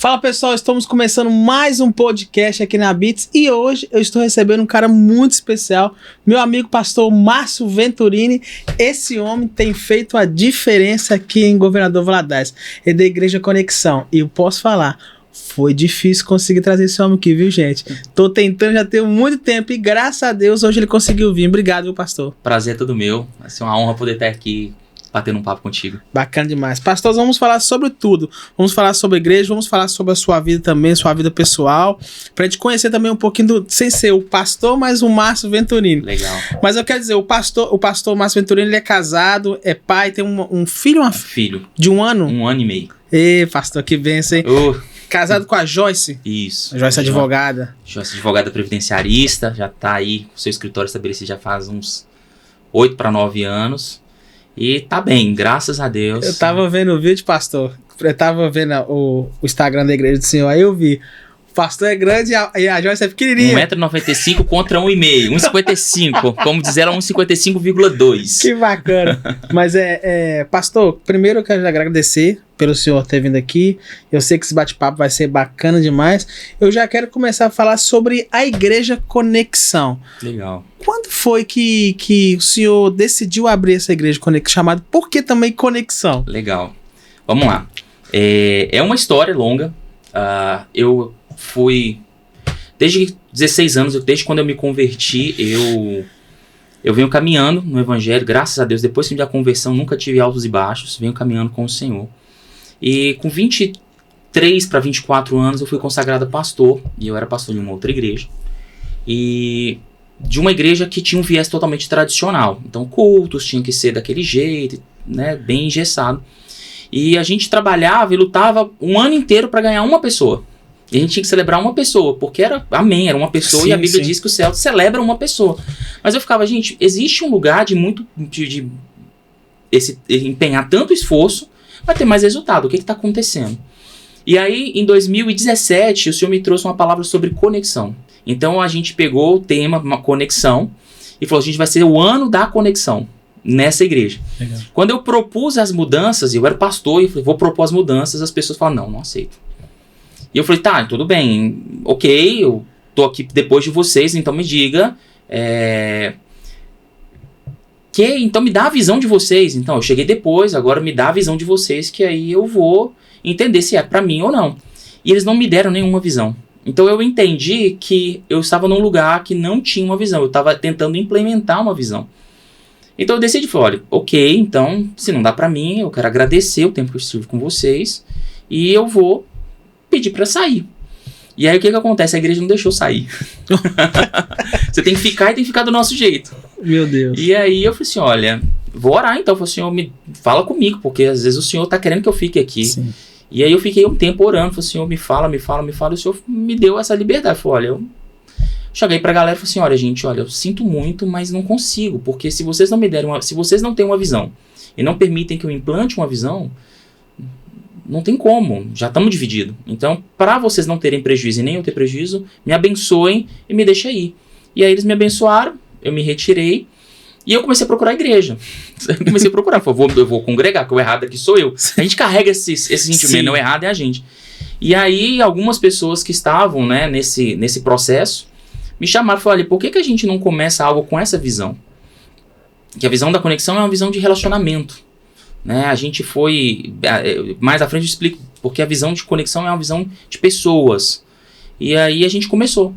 Fala pessoal, estamos começando mais um podcast aqui na Beats e hoje eu estou recebendo um cara muito especial, meu amigo pastor Márcio Venturini. Esse homem tem feito a diferença aqui em Governador Valadares, é da Igreja Conexão, e eu posso falar, foi difícil conseguir trazer esse homem aqui, viu gente? Tô tentando já tem muito tempo e graças a Deus hoje ele conseguiu vir. Obrigado, meu pastor. Prazer é todo meu, vai ser uma honra poder estar aqui batendo um papo contigo. Bacana demais. Pastor, vamos falar sobre tudo. Vamos falar sobre a igreja, vamos falar sobre a sua vida também, sua vida pessoal, pra gente conhecer também um pouquinho sem ser o pastor, mas o Márcio Venturini. Legal. Mas eu quero dizer, o pastor Márcio Venturini, ele é casado, é pai, tem um filho, Filho. De 1 ano? 1 ano e meio. Ê, pastor, que benção, hein? Casado com a Joyce. Isso. A Joyce é advogada. Joyce, advogada previdenciarista, já tá aí com seu escritório estabelecido já faz uns 8 para 9 anos. E tá bem, graças a Deus. Eu tava vendo o vídeo, pastor. Eu tava vendo o Instagram da igreja do senhor, aí eu vi. O pastor é grande e a Joyce é pequenininha. 1,95 m contra 1,5 m. 1,55 m. Como diz ela, 1,55,2. Que bacana. Mas pastor, primeiro eu quero agradecer pelo senhor ter vindo aqui. Eu sei que esse bate-papo vai ser bacana demais. Eu já quero começar a falar sobre a Igreja Conexão. Legal. Quando foi que o senhor decidiu abrir essa Igreja Conexão, chamada Por que também Conexão? Legal. Vamos lá. É uma história longa. Eu fui... Desde 16 anos, desde quando eu me converti, eu venho caminhando no Evangelho. Graças a Deus, depois que da conversão, nunca tive altos e baixos. Venho caminhando com o Senhor. E com 23 para 24 anos, eu fui consagrado pastor. E eu era pastor de uma outra igreja. E... de uma igreja que tinha um viés totalmente tradicional. Então, cultos tinham que ser daquele jeito, né, bem engessado. E a gente trabalhava e lutava um ano inteiro para ganhar uma pessoa. E a gente tinha que celebrar uma pessoa, porque era uma pessoa, sim, e a Bíblia diz que o céu celebra uma pessoa. Mas eu ficava, gente, existe um lugar de empenhar tanto esforço para ter mais resultado. O que está acontecendo? E aí, em 2017, o Senhor me trouxe uma palavra sobre conexão. Então a gente pegou o tema, uma conexão, e falou, a gente vai ser o ano da conexão nessa igreja. Legal. Quando eu propus as mudanças, eu era pastor, e falei, vou propor as mudanças, as pessoas falaram, não aceito. E eu falei, tá, tudo bem, ok, eu tô aqui depois de vocês, então me diga, então me dá a visão de vocês. Então eu cheguei depois, agora me dá a visão de vocês, que aí eu vou entender se é pra mim ou não. E eles não me deram nenhuma visão. Então eu entendi que eu estava num lugar que não tinha uma visão. Eu estava tentando implementar uma visão. Então eu decidi, falei, olha, ok, então se não dá pra mim, eu quero agradecer o tempo que eu estive com vocês e eu vou pedir pra sair. E aí o que acontece? A igreja não deixou sair. Você tem que ficar e tem que ficar do nosso jeito. Meu Deus. E aí eu falei assim, olha, vou orar então. Eu falei, Senhor, fala comigo, porque às vezes o Senhor tá querendo que eu fique aqui. Sim. E aí eu fiquei um tempo orando, falei, Senhor, me fala, e o Senhor me deu essa liberdade. Eu falei, olha, eu cheguei pra galera e falei assim, olha, gente, eu sinto muito, mas não consigo, porque se vocês não me derem se vocês não têm uma visão e não permitem que eu implante uma visão, não tem como, já estamos divididos. Então, para vocês não terem prejuízo e nem eu ter prejuízo, me abençoem e me deixem ir. E aí eles me abençoaram, eu me retirei, e eu comecei a procurar a igreja. Eu comecei a procurar. Falei, eu vou congregar, que o errado aqui sou eu. A gente carrega esse sentimento, não, o errado é a gente. E aí, algumas pessoas que estavam, né, nesse processo, me chamaram e falaram, por que a gente não começa algo com essa visão? Que a visão da conexão é uma visão de relacionamento. Né? A gente foi... Mais à frente eu explico, porque a visão de conexão é uma visão de pessoas. E aí a gente começou.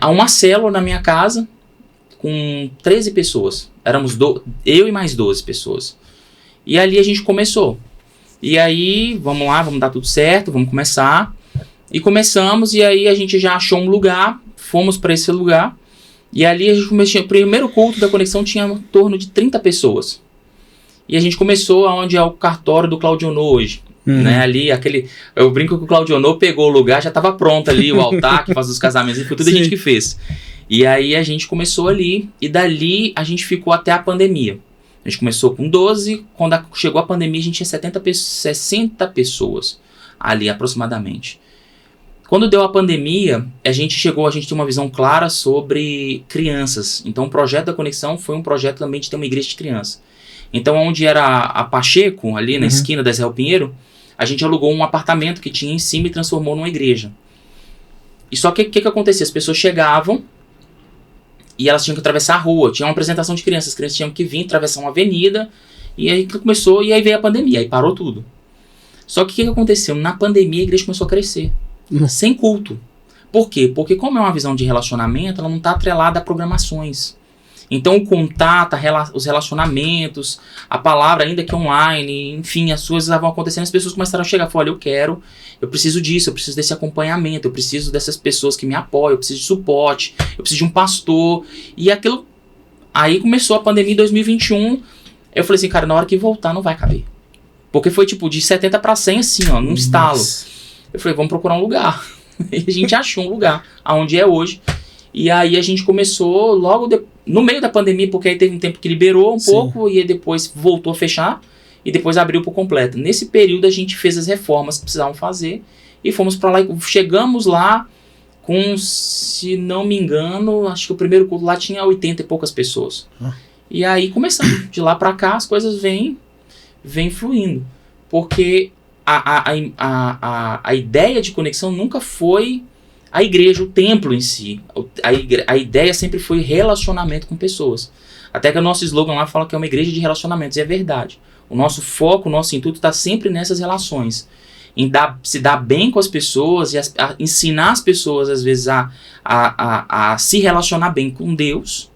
Há uma célula na minha casa, com 13 pessoas. Éramos eu e mais 12 pessoas. E ali a gente começou. E aí, vamos lá, vamos dar tudo certo, vamos começar. E começamos, e aí a gente já achou um lugar, fomos para esse lugar. E ali a gente começou, o primeiro culto da conexão tinha em torno de 30 pessoas. E a gente começou onde é o cartório do Claudionô hoje. Né, ali, eu brinco que o Claudionô pegou o lugar, já estava pronto ali, o altar que faz os casamentos, foi tudo a gente que fez. E aí a gente começou ali, e dali a gente ficou até a pandemia. A gente começou com 12, quando chegou a pandemia a gente tinha 60 pessoas ali aproximadamente. Quando deu a pandemia, a gente tem uma visão clara sobre crianças. Então o projeto da Conexão foi um projeto também de ter uma igreja de criança. Então onde era a Pacheco, ali na esquina da Israel Pinheiro, a gente alugou um apartamento que tinha em cima e transformou numa igreja. E só que o que acontecia? As pessoas chegavam e elas tinham que atravessar a rua. Tinha uma apresentação de crianças. As crianças tinham que vir, atravessar uma avenida. E aí começou, e aí veio a pandemia. Aí parou tudo. Só que o que aconteceu? Na pandemia a igreja começou a crescer. Sem culto. Por quê? Porque como é uma visão de relacionamento, ela não está atrelada a programações. Então o contato, os relacionamentos, a palavra ainda que online, enfim, as coisas vão acontecendo, as pessoas começaram a chegar e falar, olha, eu preciso disso, eu preciso desse acompanhamento, eu preciso dessas pessoas que me apoiam, eu preciso de suporte, eu preciso de um pastor. E aquilo, aí começou a pandemia em 2021, eu falei assim, cara, na hora que voltar não vai caber. Porque foi tipo de 70 para 100 assim, ó, num estalo. Eu falei, vamos procurar um lugar. E a gente achou um lugar, aonde é hoje. E aí a gente começou logo no meio da pandemia, porque aí teve um tempo que liberou um pouco, e aí depois voltou a fechar, e depois abriu por completo. Nesse período a gente fez as reformas que precisavam fazer, e fomos para lá, e chegamos lá com, se não me engano, acho que o primeiro culto lá tinha 80 e poucas pessoas. E aí começamos, de lá para cá as coisas vêm fluindo, porque a ideia de conexão nunca foi a igreja, o templo em si. A ideia sempre foi relacionamento com pessoas. Até que o nosso slogan lá fala que é uma igreja de relacionamentos, e é verdade. O nosso foco, o nosso intuito está sempre nessas relações. Em se dar bem com as pessoas e ensinar as pessoas, às vezes, a se relacionar bem com Deus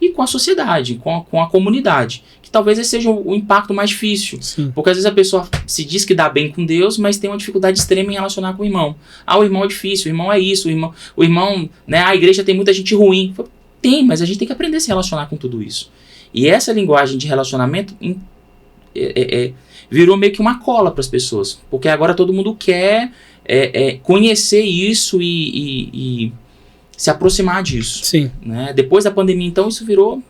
e com a sociedade, com a comunidade. Que talvez esse seja o impacto mais difícil. Sim. Porque às vezes a pessoa se diz que dá bem com Deus, mas tem uma dificuldade extrema em relacionar com o irmão. O irmão é difícil, o irmão é isso, o irmão, né, a igreja tem muita gente ruim. Tem, mas a gente tem que aprender a se relacionar com tudo isso. E essa linguagem de relacionamento virou meio que uma cola para as pessoas. Porque agora todo mundo quer conhecer isso e se aproximar disso. Sim. Né? Depois da pandemia, então, isso virou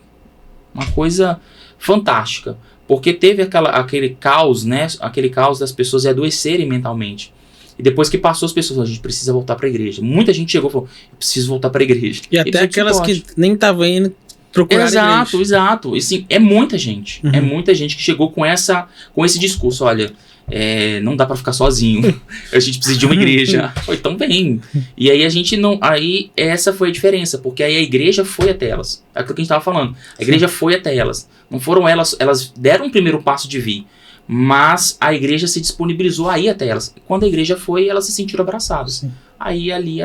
uma coisa fantástica, porque teve aquele caos, né? Aquele caos das pessoas adoecerem mentalmente. E depois que passou, as pessoas falaram, a gente precisa voltar para a igreja. Muita gente chegou e falou, eu preciso voltar para a igreja. E até aquelas que nem estavam indo procurar a igreja. Exato. E, sim, é muita gente. É muita gente que chegou com esse discurso, olha, não dá para ficar sozinho. A gente precisa de uma igreja. Então vem. E aí a gente não... Aí essa foi a diferença, porque aí a igreja foi até elas. É aquilo que a gente estava falando. A igreja foi até elas. Não foram elas deram um primeiro passo de vir, mas a igreja se disponibilizou a ir até elas. Quando a igreja foi, elas se sentiram abraçadas. Sim. Aí ali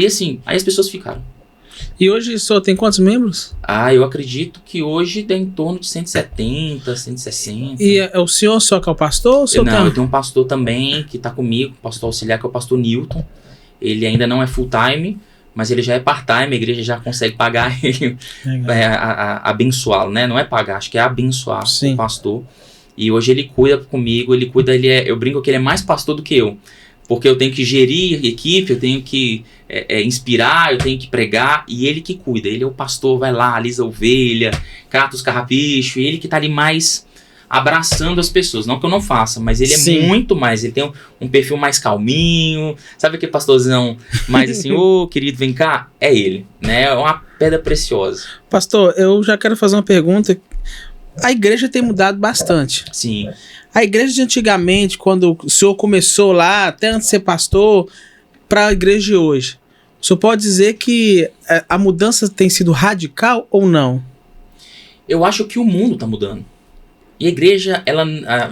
assim, aí as pessoas ficaram. E hoje só tem quantos membros? Eu acredito que hoje dá em torno de 170, 160. E é o senhor só que é o pastor? Ou eu tenho um pastor também que está comigo, pastor auxiliar, que é o pastor Newton. Ele ainda não é full time, mas ele já é part-time, a igreja já consegue pagar ele, abençoá-lo, né? Não é pagar, acho que é abençoar o pastor. E hoje ele cuida comigo, eu brinco que ele é mais pastor do que eu. Porque eu tenho que gerir equipe, eu tenho que inspirar, eu tenho que pregar, e ele que cuida. Ele é o pastor, vai lá, alisa a ovelha, cata os carrapichos, e ele que tá ali mais abraçando as pessoas. Não que eu não faça, mas ele é muito mais, ele tem um perfil mais calminho, sabe aquele pastorzão mais assim, querido, vem cá? É ele, né? É uma pedra preciosa. Pastor, eu já quero fazer uma pergunta. A igreja tem mudado bastante. Sim. A igreja de antigamente, quando o senhor começou lá, até antes de ser pastor, para a igreja de hoje, o senhor pode dizer que a mudança tem sido radical ou não? Eu acho que o mundo está mudando. E a igreja,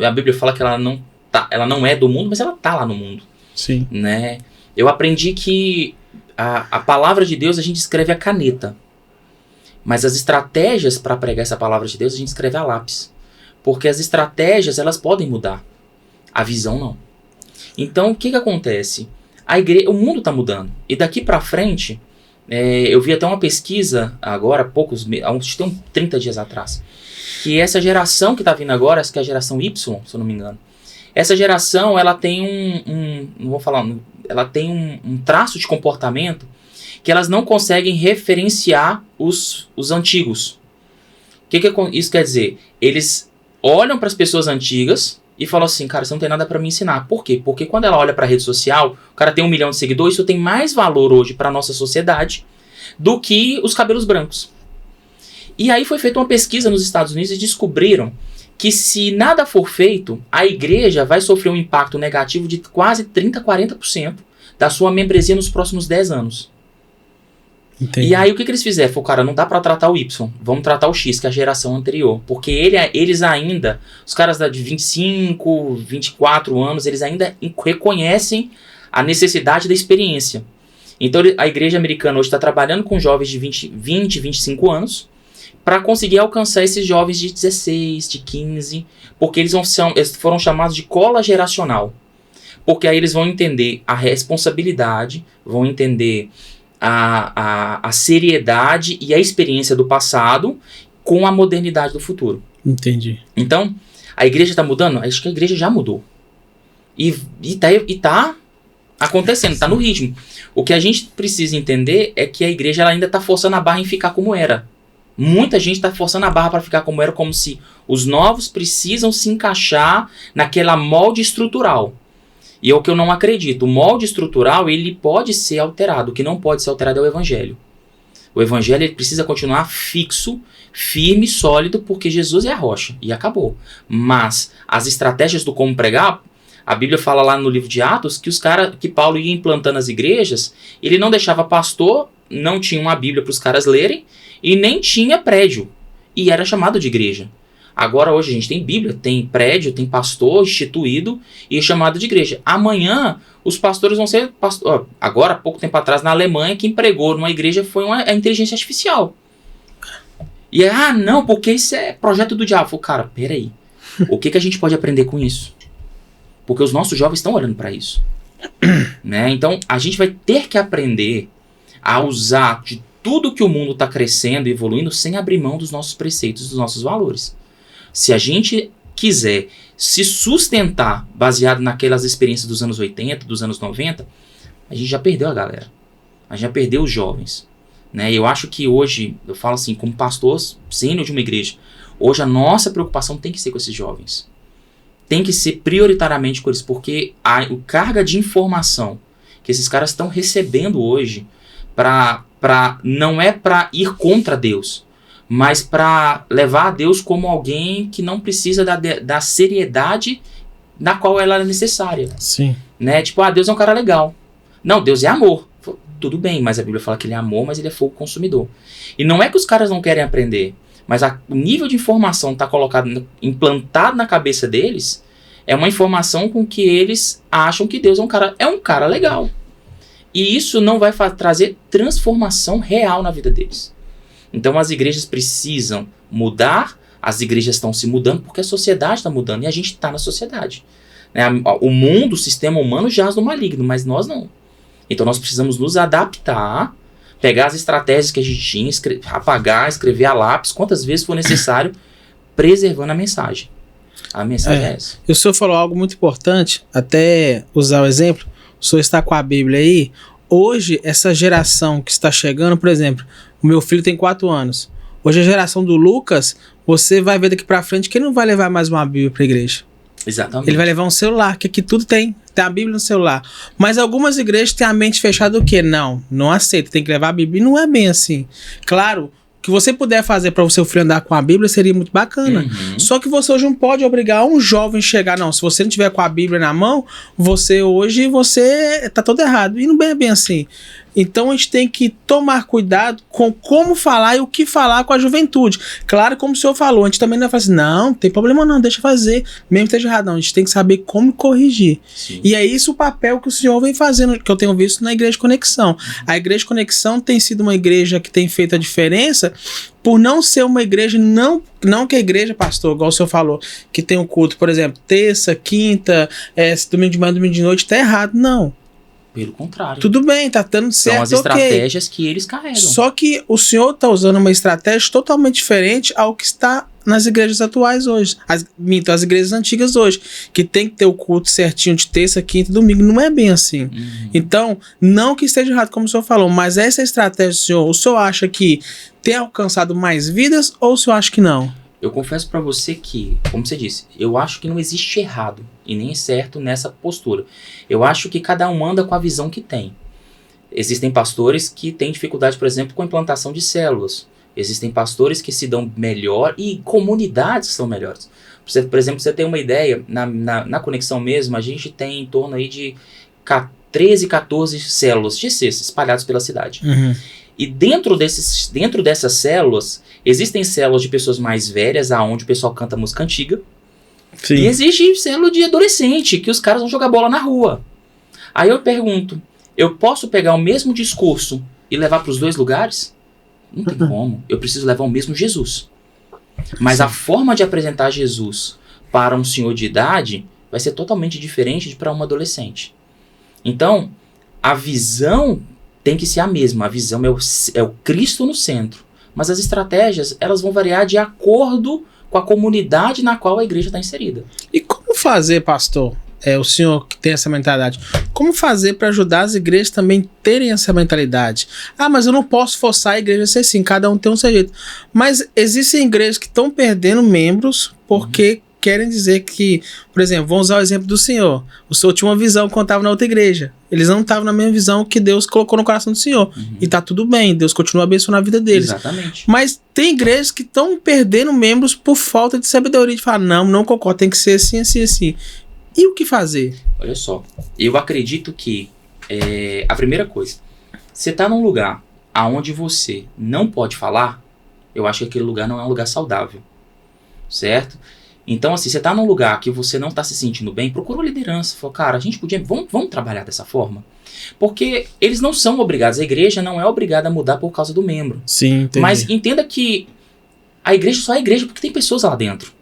a Bíblia fala que ela não é do mundo, mas ela está lá no mundo. Sim. Né? Eu aprendi que a palavra de Deus a gente escreve a caneta. Mas as estratégias para pregar essa palavra de Deus a gente escreve a lápis. Porque as estratégias, elas podem mudar. A visão, não. Então, o que acontece? O mundo está mudando. E daqui para frente, eu vi até uma pesquisa agora, acho que tem 30 dias atrás, que essa geração que está vindo agora, que é a geração Y, se eu não me engano, essa geração, ela tem ela tem um traço de comportamento que elas não conseguem referenciar os antigos. O que isso quer dizer? Eles olham para as pessoas antigas e falam assim, cara, você não tem nada para me ensinar. Por quê? Porque quando ela olha para a rede social, o cara tem 1 milhão de seguidores, isso tem mais valor hoje para a nossa sociedade do que os cabelos brancos. E aí foi feita uma pesquisa nos Estados Unidos e descobriram que se nada for feito, a igreja vai sofrer um impacto negativo de quase 30%, 40% da sua membresia nos próximos 10 anos. Entendi. E aí o que eles fizeram? Falou, cara, não dá pra tratar o Y, vamos tratar o X, que é a geração anterior. Porque eles ainda, os caras de 25, 24 anos, eles ainda reconhecem a necessidade da experiência. Então a igreja americana hoje está trabalhando com jovens de 20, 25 anos para conseguir alcançar esses jovens de 16, de 15, porque eles foram chamados de cola geracional. Porque aí eles vão entender a responsabilidade, vão entender a seriedade e a experiência do passado com a modernidade do futuro. Entendi. Então, a igreja está mudando? Acho que a igreja já mudou. E tá acontecendo, tá no ritmo. O que a gente precisa entender é que a igreja ela ainda tá forçando a barra em ficar como era. Muita gente tá forçando a barra para ficar como era, como se os novos precisam se encaixar naquela molde estrutural. E é o que eu não acredito. O molde estrutural, ele pode ser alterado. O que não pode ser alterado é o evangelho. O evangelho ele precisa continuar fixo, firme, sólido, porque Jesus é a rocha. E acabou. Mas as estratégias do como pregar, a Bíblia fala lá no livro de Atos que Paulo ia implantando as igrejas, ele não deixava pastor, não tinha uma Bíblia para os caras lerem, e nem tinha prédio. E era chamado de igreja. Agora hoje a gente tem Bíblia, tem prédio, tem pastor instituído e é chamado de igreja. Amanhã os pastores vão ser pastor. Agora, há pouco tempo atrás, na Alemanha, quem pregou numa igreja foi a inteligência artificial. E não, porque isso é projeto do diabo. Cara, peraí. O que a gente pode aprender com isso? Porque os nossos jovens estão olhando para isso. Né? Então, a gente vai ter que aprender a usar de tudo que o mundo está crescendo e evoluindo sem abrir mão dos nossos preceitos, dos nossos valores. Se a gente quiser se sustentar baseado naquelas experiências dos anos 80, dos anos 90, a gente já perdeu a galera. A gente já perdeu os jovens. Né? Eu acho que hoje, eu falo assim, como pastor sênior de uma igreja, hoje a nossa preocupação tem que ser com esses jovens. Tem que ser prioritariamente com eles, porque a carga de informação que esses caras estão recebendo hoje não é para ir contra Deus, mas para levar a Deus como alguém que não precisa da seriedade na qual ela é necessária. Sim. Né? Tipo, Deus é um cara legal. Não, Deus é amor. Tudo bem, mas a Bíblia fala que ele é amor, mas ele é fogo consumidor. E não é que os caras não querem aprender, mas o nível de informação está implantado na cabeça deles é uma informação com que eles acham que Deus é um cara legal. E isso não vai trazer transformação real na vida deles. Então as igrejas precisam mudar, as igrejas estão se mudando porque a sociedade está mudando e a gente está na sociedade. Né? O mundo, o sistema humano jaz no maligno, mas nós não. Então nós precisamos nos adaptar, pegar as estratégias que a gente tinha, apagar, escrever a lápis, quantas vezes for necessário, preservando a mensagem. A mensagem é essa. O senhor falou algo muito importante, até usar o exemplo, o senhor está com a Bíblia aí. Hoje, essa geração que está chegando, por exemplo, o meu filho tem 4 anos. Hoje a geração do Lucas, você vai ver daqui pra frente que ele não vai levar mais uma Bíblia pra igreja. Exatamente. Ele vai levar um celular, que aqui tudo tem a Bíblia no celular. Mas algumas igrejas têm a mente fechada do quê? Não aceita, tem que levar a Bíblia. E não é bem assim. Claro, o que você puder fazer para o seu filho andar com a Bíblia seria muito bacana. Uhum. Só que você hoje não pode obrigar um jovem a chegar, não. Se você não tiver com a Bíblia na mão, você tá todo errado. E não é bem assim. Então a gente tem que tomar cuidado com como falar e o que falar com a juventude. Claro, como o senhor falou, a gente também não vai falar assim, não tem problema não, deixa fazer, mesmo que esteja errado. Não, a gente tem que saber como corrigir. Sim. E é isso o papel que o senhor vem fazendo, que eu tenho visto na Igreja Conexão. A Igreja Conexão tem sido uma igreja que tem feito a diferença por não ser uma igreja, não que a igreja, pastor, igual o senhor falou, que tem um culto, por exemplo, terça, quinta, domingo de manhã, domingo de noite, tá errado, não. Pelo contrário. Tudo bem, tá dando certo. São as estratégias que eles carregam. Só que o senhor tá usando uma estratégia totalmente diferente ao que está nas igrejas atuais hoje. As igrejas antigas hoje. Que tem que ter o culto certinho de terça, quinta e domingo. Não é bem assim. Uhum. Então, não que esteja errado, como o senhor falou, mas essa estratégia do senhor, o senhor acha que tem alcançado mais vidas ou o senhor acha que não? Eu confesso pra você que, como você disse, eu acho que não existe errado e nem certo nessa postura. Eu acho que cada um anda com a visão que tem. Existem pastores que têm dificuldade, por exemplo, com a implantação de células. Existem pastores que se dão melhor e comunidades são melhores. Por exemplo, você tem uma ideia, na conexão mesmo, a gente tem em torno aí de 13, 14 células de ICs espalhadas pela cidade. E dentro dessas células, existem células de pessoas mais velhas, aonde o pessoal canta música antiga. Sim. E existe célula de adolescente, que os caras vão jogar bola na rua. Aí eu pergunto, eu posso pegar o mesmo discurso e levar para os dois lugares? Não tem como. Eu preciso levar o mesmo Jesus. Mas a forma de apresentar Jesus para um senhor de idade vai ser totalmente diferente de para um adolescente. Então, a visão tem que ser a mesma. A visão é o Cristo no centro. Mas as estratégias, elas vão variar de acordo com a comunidade na qual a igreja está inserida. E como fazer, pastor? O senhor que tem essa mentalidade, como fazer para ajudar as igrejas também terem essa mentalidade? Ah, mas eu não posso forçar a igreja a ser assim, cada um tem um seu jeito. Mas existem igrejas que estão perdendo membros porque querem dizer que, por exemplo, vamos usar o exemplo do senhor. O senhor tinha uma visão quando estava na outra igreja. Eles não estavam na mesma visão que Deus colocou no coração do senhor. E tá tudo bem, Deus continua abençoando a vida deles. Exatamente. Mas tem igrejas que estão perdendo membros por falta de sabedoria, de falar, não concordo, tem que ser assim, assim, assim. E o que fazer? Olha só, eu acredito que a primeira coisa, você tá num lugar onde você não pode falar, eu acho que aquele lugar não é um lugar saudável, certo? Então, assim, você tá num lugar que você não tá se sentindo bem, procura uma liderança, fala, cara, a gente podia, vamos trabalhar dessa forma? Porque eles não são obrigados, a igreja não é obrigada a mudar por causa do membro. Sim, entendi. Mas entenda que a igreja só é igreja porque tem pessoas lá dentro.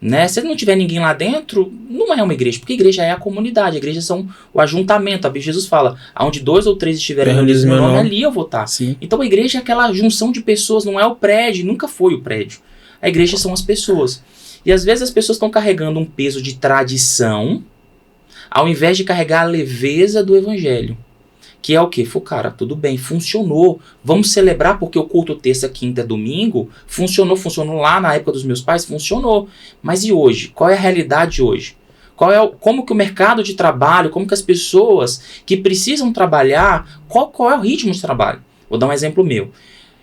Né? Se não tiver ninguém lá dentro, não é uma igreja, porque a igreja é a comunidade, a igreja são o ajuntamento. A Bíblia Jesus fala, onde 2 ou 3 estiverem reunidos no meu nome, ali eu vou estar. Sim. Então a igreja é aquela junção de pessoas, não é o prédio, nunca foi o prédio. A igreja são as pessoas. E às vezes as pessoas estão carregando um peso de tradição, ao invés de carregar a leveza do evangelho. Que é o quê? Cara, tudo bem, funcionou. Vamos celebrar porque o culto terça, quinta, domingo funcionou lá na época dos meus pais, funcionou. Mas e hoje? Qual é a realidade hoje? Como que o mercado de trabalho, como que as pessoas que precisam trabalhar, qual é o ritmo de trabalho? Vou dar um exemplo meu.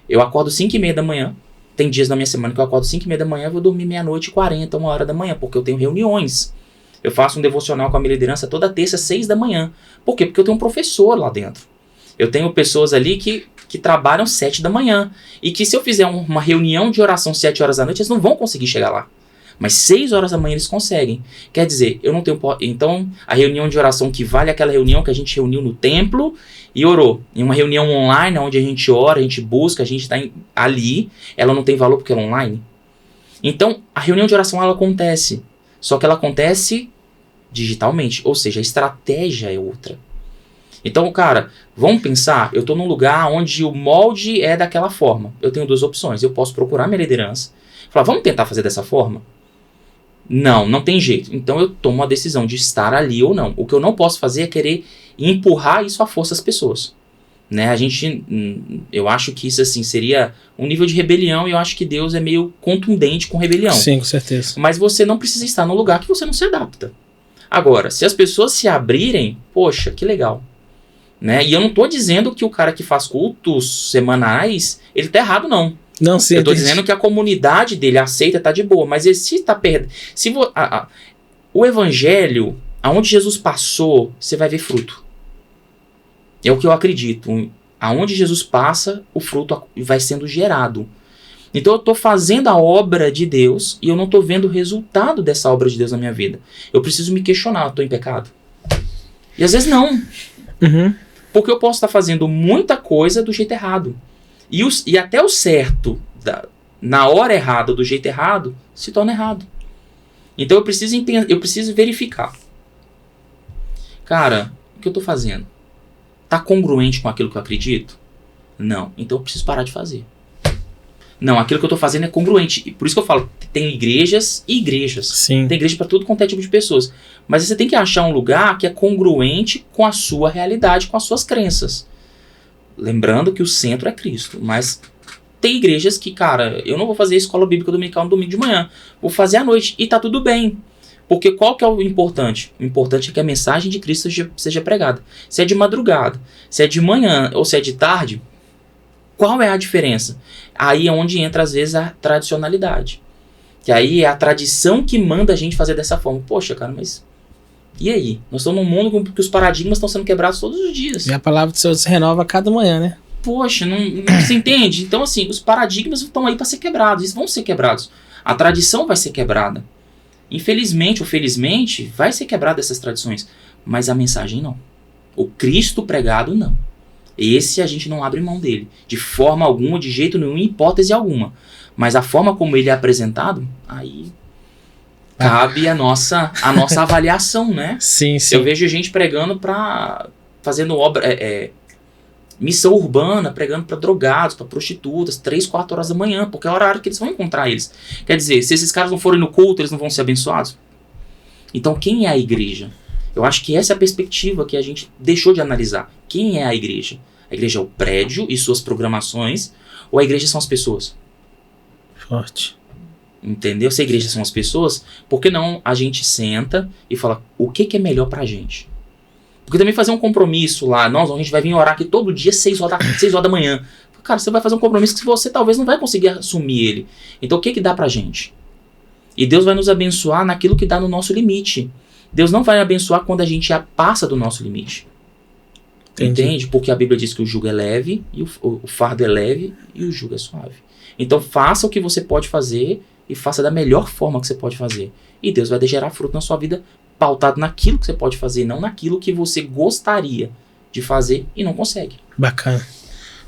Eu acordo 5h30 da manhã, tem dias na minha semana que eu acordo 5h30 da manhã, vou dormir 00:40, 1h da manhã, porque eu tenho reuniões. Eu faço um devocional com a minha liderança toda terça, 6 da manhã. Por quê? Porque eu tenho um professor lá dentro. Eu tenho pessoas ali que trabalham 7 da manhã. E que se eu fizer uma reunião de oração 7 horas da noite, eles não vão conseguir chegar lá. Mas 6 horas da manhã eles conseguem. Quer dizer, eu não tenho... Então, a reunião de oração que vale aquela reunião que a gente reuniu no templo e orou. Em uma reunião online, onde a gente ora, a gente busca, a gente está ali, ela não tem valor porque ela é online. Então, a reunião de oração, ela acontece. Só que ela acontece digitalmente, ou seja, a estratégia é outra. Então, cara, vamos pensar, eu estou num lugar onde o molde é daquela forma. Eu tenho 2 opções, eu posso procurar minha liderança, falar, vamos tentar fazer dessa forma? Não tem jeito. Então eu tomo a decisão de estar ali ou não. O que eu não posso fazer é querer empurrar isso à força às pessoas. Né? Eu acho que isso assim seria um nível de rebelião e eu acho que Deus é meio contundente com rebelião. Sim, com certeza. Mas você não precisa estar num lugar que você não se adapta. Agora, se as pessoas se abrirem, poxa, que legal. Né? E eu não estou dizendo que o cara que faz cultos semanais, ele tá errado, não. Não, sim. Eu estou dizendo que a comunidade dele aceita, tá de boa. Mas se tá perdendo... O evangelho, aonde Jesus passou, você vai ver fruto. É o que eu acredito. Aonde Jesus passa, o fruto vai sendo gerado. Então eu estou fazendo a obra de Deus e eu não estou vendo o resultado dessa obra de Deus na minha vida. Eu preciso me questionar, estou em pecado? E às vezes não. Porque eu posso estar fazendo muita coisa do jeito errado. E até o certo, na hora errada, do jeito errado, se torna errado. Então eu preciso verificar. Cara, o que eu estou fazendo? Está congruente com aquilo que eu acredito? Não. Então eu preciso parar de fazer. Não, aquilo que eu estou fazendo é congruente. E por isso que eu falo, tem igrejas e igrejas. Sim. Tem igreja para tudo quanto é tipo de pessoas. Mas você tem que achar um lugar que é congruente com a sua realidade, com as suas crenças. Lembrando que o centro é Cristo. Mas tem igrejas que, cara, eu não vou fazer escola bíblica dominical no domingo de manhã. Vou fazer à noite. E tá tudo bem. Porque qual que é o importante? O importante é que a mensagem de Cristo seja pregada. Se é de madrugada, se é de manhã ou se é de tarde, qual é a diferença? Aí é onde entra, às vezes, a tradicionalidade. Que aí é a tradição que manda a gente fazer dessa forma. Poxa, cara, mas e aí? Nós estamos num mundo que os paradigmas estão sendo quebrados todos os dias. E a palavra do Senhor se renova a cada manhã, né? Poxa, não você entende? Então, assim, os paradigmas estão aí para ser quebrados. Eles vão ser quebrados. A tradição vai ser quebrada. Infelizmente ou felizmente, vai ser quebrada essas tradições. Mas a mensagem não. O Cristo pregado, não. Esse a gente não abre mão dele. De forma alguma, de jeito nenhum, em hipótese alguma. Mas a forma como ele é apresentado, aí cabe a nossa avaliação, né? Sim, sim. Eu vejo gente pregando fazendo obra, missão urbana, pregando para drogados, para prostitutas, 3, 4 horas da manhã, porque é o horário que eles vão encontrar eles. Quer dizer, se esses caras não forem no culto, eles não vão ser abençoados? Então, quem é a igreja? Eu acho que essa é a perspectiva que a gente deixou de analisar. Quem é a igreja? A igreja é o prédio e suas programações, ou a igreja são as pessoas? Forte. Entendeu? Se a igreja são as pessoas, por que não a gente senta e fala o que é melhor pra gente? Porque também fazer um compromisso lá, a gente vai vir orar aqui todo dia 6 horas da manhã. Cara, você vai fazer um compromisso que você talvez não vai conseguir assumir ele. Então o que dá pra gente? E Deus vai nos abençoar naquilo que dá no nosso limite. Deus não vai abençoar quando a gente já passa do nosso limite. Entendi. Entende? Porque a Bíblia diz que o jugo é leve, e o fardo é leve e o jugo é suave. Então faça o que você pode fazer e faça da melhor forma que você pode fazer. E Deus vai gerar fruto na sua vida pautado naquilo que você pode fazer, não naquilo que você gostaria de fazer e não consegue. Bacana.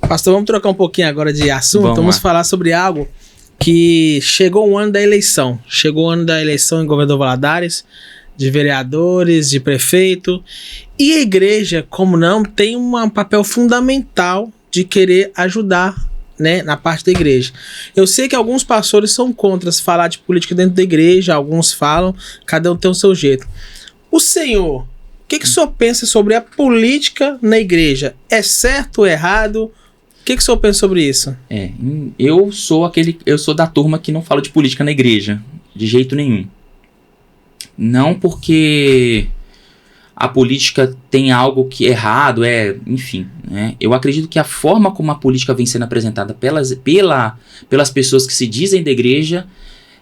Pastor, vamos trocar um pouquinho agora de assunto. Vamos falar sobre algo que chegou o ano da eleição. Chegou o ano da eleição em Governador Valadares, de vereadores, de prefeito. E a igreja, como não, tem um papel fundamental de querer ajudar, né, na parte da igreja. Eu sei que alguns pastores são contra falar de política dentro da igreja, alguns falam, cada um tem o seu jeito. O senhor, o que o senhor pensa sobre a política na igreja? É certo ou errado? O que o senhor pensa sobre isso? Eu sou da turma que não fala de política na igreja, de jeito nenhum. Não porque a política tem algo que é errado, enfim, né? Eu acredito que a forma como a política vem sendo apresentada pelas pessoas que se dizem da igreja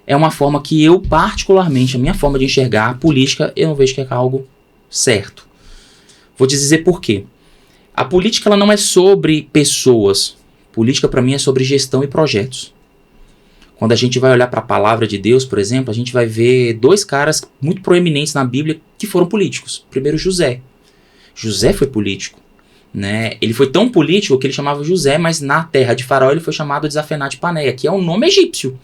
é uma forma que eu, particularmente, a minha forma de enxergar a política, eu não vejo que é algo certo. Vou te dizer por quê. A política ela não é sobre pessoas. Política, para mim, é sobre gestão e projetos. Quando a gente vai olhar para a palavra de Deus, por exemplo, a gente vai ver 2 caras muito proeminentes na Bíblia que foram políticos. Primeiro, José. José foi político, né? Ele foi tão político que ele chamava José, mas na terra de Faraó ele foi chamado de Zafenate-Paneia, que é um nome egípcio.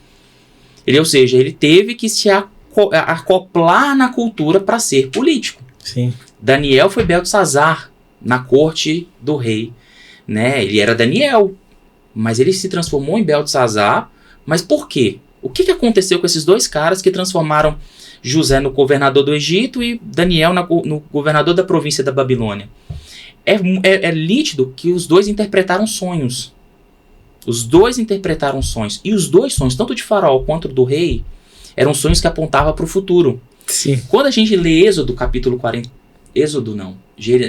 Ou seja, ele teve que se acoplar na cultura para ser político. Sim. Daniel foi Beltesazar na corte do rei, né? Ele era Daniel, mas ele se transformou em Beltesazar. Mas por quê? O que aconteceu com esses 2 caras que transformaram José no governador do Egito e Daniel no governador da província da Babilônia? É nítido que os 2 interpretaram sonhos. Os 2 interpretaram sonhos. E os 2 sonhos, tanto de Faraó quanto do rei, eram sonhos que apontavam para o futuro. Sim. Quando a gente lê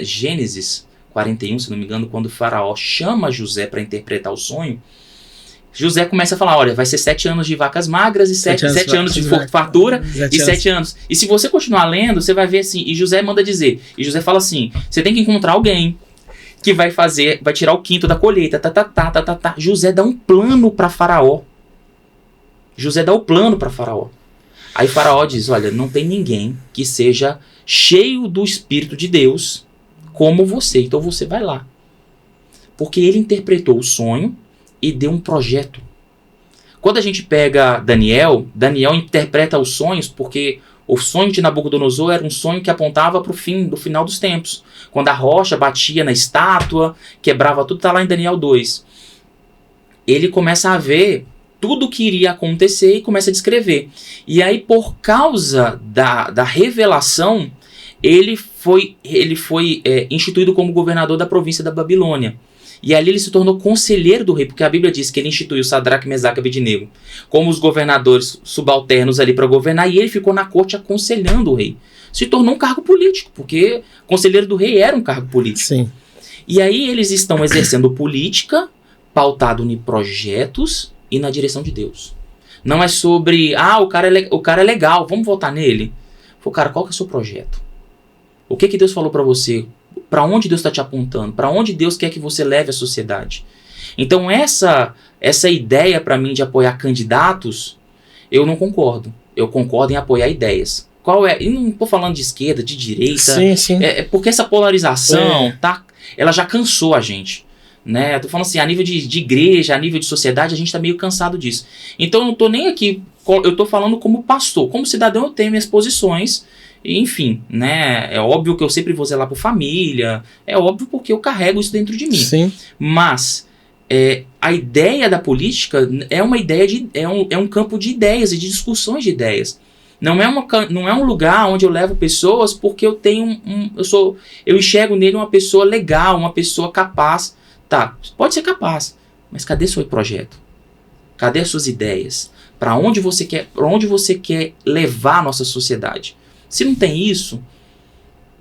Gênesis 41, se não me engano, quando o Faraó chama José para interpretar o sonho, José começa a falar, olha, vai ser 7 anos de vacas magras e 7 anos de fartura e 7 anos. E se você continuar lendo, você vai ver assim, e José manda dizer, e José fala assim, você tem que encontrar alguém que vai tirar o quinto da colheita, José dá um plano para Faraó. José dá o plano para Faraó. Aí Faraó diz, olha, não tem ninguém que seja cheio do Espírito de Deus como você, então você vai lá. Porque ele interpretou o sonho e deu um projeto. Quando a gente pega Daniel interpreta os sonhos porque o sonho de Nabucodonosor era um sonho que apontava para o final dos tempos. Quando a rocha batia na estátua, quebrava tudo, está lá em Daniel 2. Ele começa a ver tudo o que iria acontecer e começa a descrever. E aí, por causa da revelação, ele foi instituído como governador da província da Babilônia. E ali ele se tornou conselheiro do rei, porque a Bíblia diz que ele instituiu Sadraque, Mesaque e Abednego como os governadores subalternos ali para governar, e ele ficou na corte aconselhando o rei. Se tornou um cargo político, porque conselheiro do rei era um cargo político. Sim. E aí eles estão exercendo política pautado em projetos e na direção de Deus. Não é sobre, o cara é legal, vamos votar nele. Falei, cara, qual que é o seu projeto? O que Deus falou para você? Para onde Deus está te apontando? Para onde Deus quer que você leve a sociedade? Então essa ideia para mim de apoiar candidatos, eu não concordo. Eu concordo em apoiar ideias. Qual é? E não estou falando de esquerda, de direita. Sim. É porque essa polarização, ela já cansou a gente. Né? Eu tô falando assim, a nível de igreja, a nível de sociedade, a gente tá meio cansado disso. Então eu não tô nem aqui, eu tô falando como pastor, como cidadão eu tenho minhas posições, enfim, né? É óbvio que eu sempre vou zelar por família, é óbvio porque eu carrego isso dentro de mim. Sim. Mas a ideia da política é uma ideia é um campo de ideias e de discussões de ideias. Não é um lugar onde eu levo pessoas porque eu tenho eu enxergo nele uma pessoa legal, uma pessoa capaz. Tá, pode ser capaz, mas cadê seu projeto? Cadê as suas ideias? Para onde você quer levar a nossa sociedade? Se não tem isso,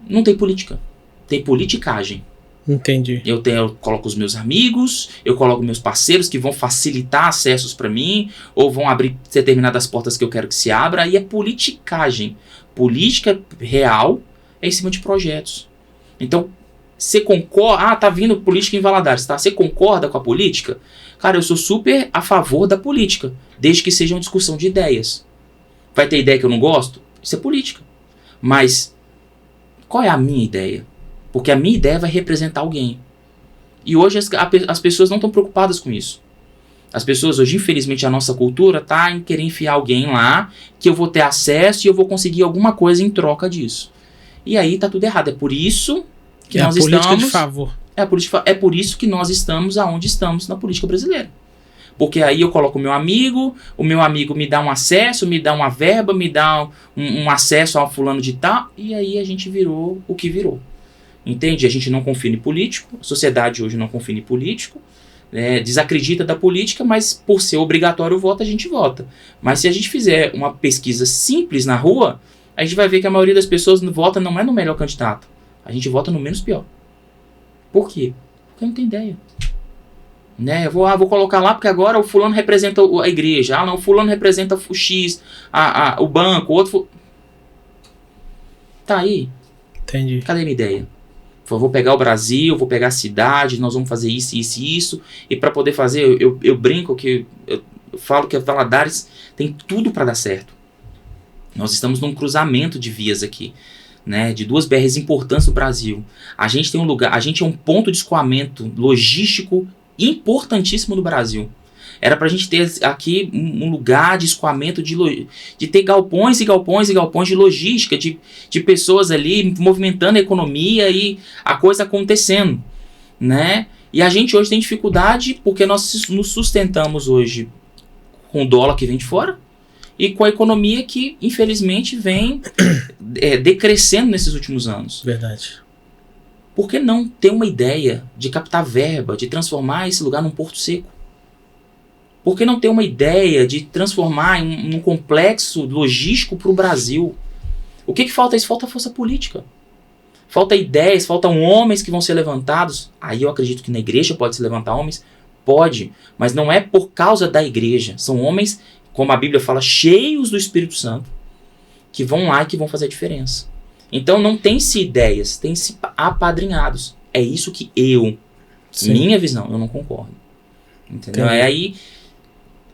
não tem política. Tem politicagem. Entendi. Eu coloco os meus amigos, eu coloco meus parceiros que vão facilitar acessos para mim, ou vão abrir determinadas portas que eu quero que se abra, e é politicagem. Política real é em cima de projetos. Então, você concorda? Tá vindo política em Valadares, tá? Você concorda com a política? Cara, eu sou super a favor da política, desde que seja uma discussão de ideias. Vai ter ideia que eu não gosto? Isso é política. Mas qual é a minha ideia? Porque a minha ideia vai representar alguém. E hoje as pessoas não estão preocupadas com isso. As pessoas hoje, infelizmente, a nossa cultura tá em querer enfiar alguém lá, que eu vou ter acesso e eu vou conseguir alguma coisa em troca disso. E aí tá tudo errado. É por isso que nós estamos... política de favor. É por isso que nós estamos aonde estamos na política brasileira. Porque aí eu coloco o meu amigo me dá um acesso, me dá uma verba, me dá um acesso a fulano de tal, e aí a gente virou o que virou. Entende? A gente não confia em político, a sociedade hoje não confia em político, desacredita da política, mas por ser obrigatório o voto, a gente vota. Mas se a gente fizer uma pesquisa simples na rua, a gente vai ver que a maioria das pessoas vota não é no melhor candidato. A gente vota no menos pior. Por quê? Porque não tem ideia. Né? Eu vou colocar lá porque agora o fulano representa a igreja. Não, o fulano representa o X, o banco, o outro... Tá aí. Entendi. Cadê a minha ideia? Vou pegar o Brasil, vou pegar a cidade, nós vamos fazer isso, isso e isso. E para poder fazer, eu brinco que... Eu falo que a Valadares tem tudo para dar certo. Nós estamos num cruzamento de vias aqui. Né, de duas BRs importantes do Brasil. A gente tem a gente é um ponto de escoamento logístico importantíssimo no Brasil. Era pra gente ter aqui um lugar de escoamento de ter galpões e galpões e galpões de logística, de pessoas ali movimentando a economia e a coisa acontecendo, né? E a gente hoje tem dificuldade porque nós nos sustentamos hoje com o dólar que vem de fora e com a economia que, infelizmente, vem decrescendo nesses últimos anos. Verdade. Por que não ter uma ideia de captar verba, de transformar esse lugar num porto seco? Por que não ter uma ideia de transformar num complexo logístico para o Brasil? O que falta? Isso falta força política. Falta ideias, faltam homens que vão ser levantados. Aí eu acredito que na igreja pode se levantar homens. Pode, mas não é por causa da igreja. São homens, como a Bíblia fala, cheios do Espírito Santo, que vão lá e que vão fazer a diferença. Então não tem-se ideias, tem-se apadrinhados. É isso que minha visão, eu não concordo. Entendeu? Aí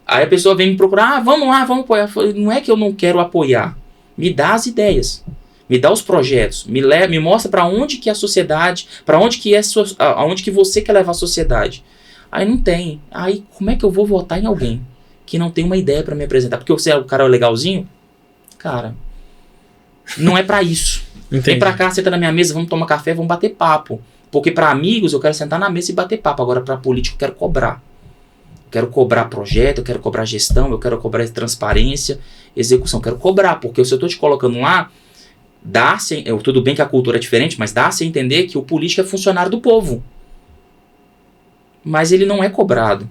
a pessoa vem me procurar, vamos lá, vamos apoiar. Não é que eu não quero apoiar. Me dá as ideias, me dá os projetos, me mostra para onde que a sociedade, para onde que aonde que você quer levar a sociedade. Aí não tem. Aí como é que eu vou votar em alguém que não tem uma ideia para me apresentar? Porque você é o cara legalzinho? Cara, não é para isso. Entendi. Vem pra cá, senta na minha mesa, vamos tomar café, vamos bater papo. Porque para amigos eu quero sentar na mesa e bater papo. Agora para político eu quero cobrar. Eu quero cobrar projeto, eu quero cobrar gestão, eu quero cobrar transparência, execução. Eu quero cobrar, porque se eu tô te colocando lá, tudo bem que a cultura é diferente, mas dá-se a entender que o político é funcionário do povo. Mas ele não é cobrado.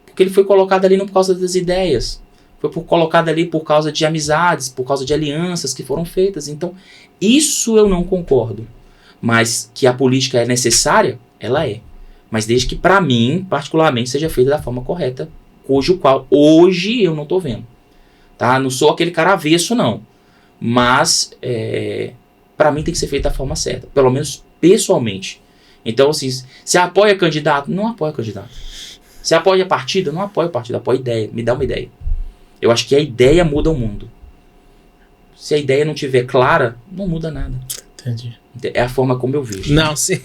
Porque ele foi colocado ali não por causa das ideias. Foi colocado ali por causa de amizades, por causa de alianças que foram feitas. Então, isso eu não concordo. Mas que a política é necessária, ela é. Mas desde que, para mim, particularmente, seja feita da forma correta, cujo qual hoje eu não estou vendo. tá? Não sou aquele cara avesso, não. Mas, para mim tem que ser feito da forma certa, pelo menos pessoalmente. Então, assim, se apoia candidato, não apoia candidato. Se apoia partido, não apoia partido, apoia ideia, me dá uma ideia. Eu acho que a ideia muda o mundo. Se a ideia não estiver clara, não muda nada. Entendi. É a forma como eu vejo. Não, sim.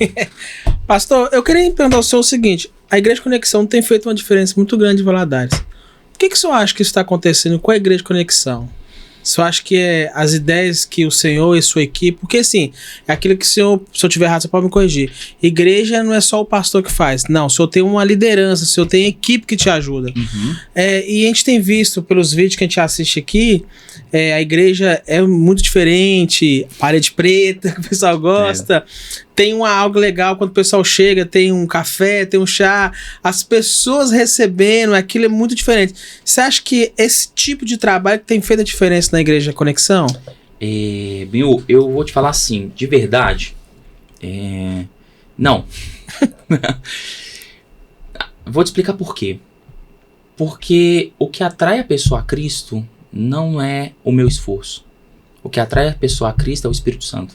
Pastor, eu queria perguntar ao senhor o seguinte, a Igreja Conexão tem feito uma diferença muito grande em Valadares. Por que o senhor acha que isso está acontecendo com a Igreja Conexão? O senhor acha que é as ideias que o senhor e sua equipe... Porque, assim, é aquilo que se eu tiver errado, você pode me corrigir. Igreja não é só o pastor que faz. Não, o senhor tem uma liderança, o senhor tem equipe que te ajuda. Uhum. E a gente tem visto pelos vídeos que a gente assiste aqui, a igreja é muito diferente, parede preta, que o pessoal gosta. Tem algo legal quando o pessoal chega, tem um café, tem um chá, as pessoas recebendo, aquilo é muito diferente. Você acha que esse tipo de trabalho tem feito a diferença na Igreja Conexão? Binho, eu vou te falar assim, de verdade, não. Vou te explicar por quê. Porque o que atrai a pessoa a Cristo não é o meu esforço. O que atrai a pessoa a Cristo é o Espírito Santo.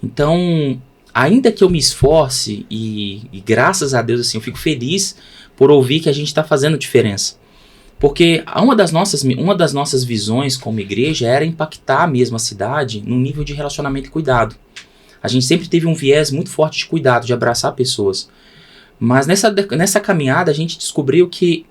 Então, ainda que eu me esforce e graças a Deus assim, eu fico feliz por ouvir que a gente está fazendo diferença. Porque uma das nossas visões como igreja era impactar mesmo a cidade no nível de relacionamento e cuidado. A gente sempre teve um viés muito forte de cuidado, de abraçar pessoas. Mas nessa caminhada a gente descobriu que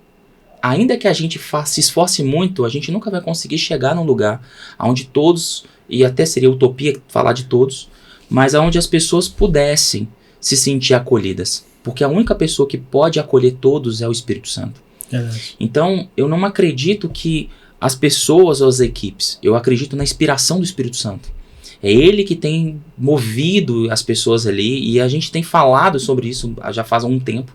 ainda que a gente se esforce muito, a gente nunca vai conseguir chegar num lugar onde todos, e até seria utopia falar de todos, mas onde as pessoas pudessem se sentir acolhidas. Porque a única pessoa que pode acolher todos é o Espírito Santo. Então, eu não acredito que as pessoas ou as equipes, eu acredito na inspiração do Espírito Santo. É ele que tem movido as pessoas ali, e a gente tem falado sobre isso já faz algum tempo.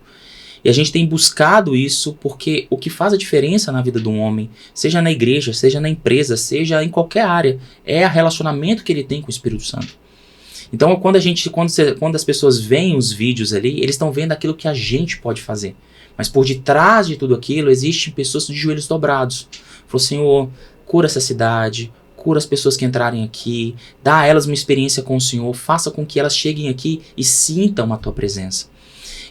E a gente tem buscado isso porque o que faz a diferença na vida de um homem, seja na igreja, seja na empresa, seja em qualquer área, é o relacionamento que ele tem com o Espírito Santo. Então, quando as pessoas veem os vídeos ali, eles estão vendo aquilo que a gente pode fazer. Mas por detrás de tudo aquilo, existem pessoas de joelhos dobrados. Falou, Senhor, cura essa cidade, cura as pessoas que entrarem aqui, dá a elas uma experiência com o Senhor, faça com que elas cheguem aqui e sintam a Tua presença.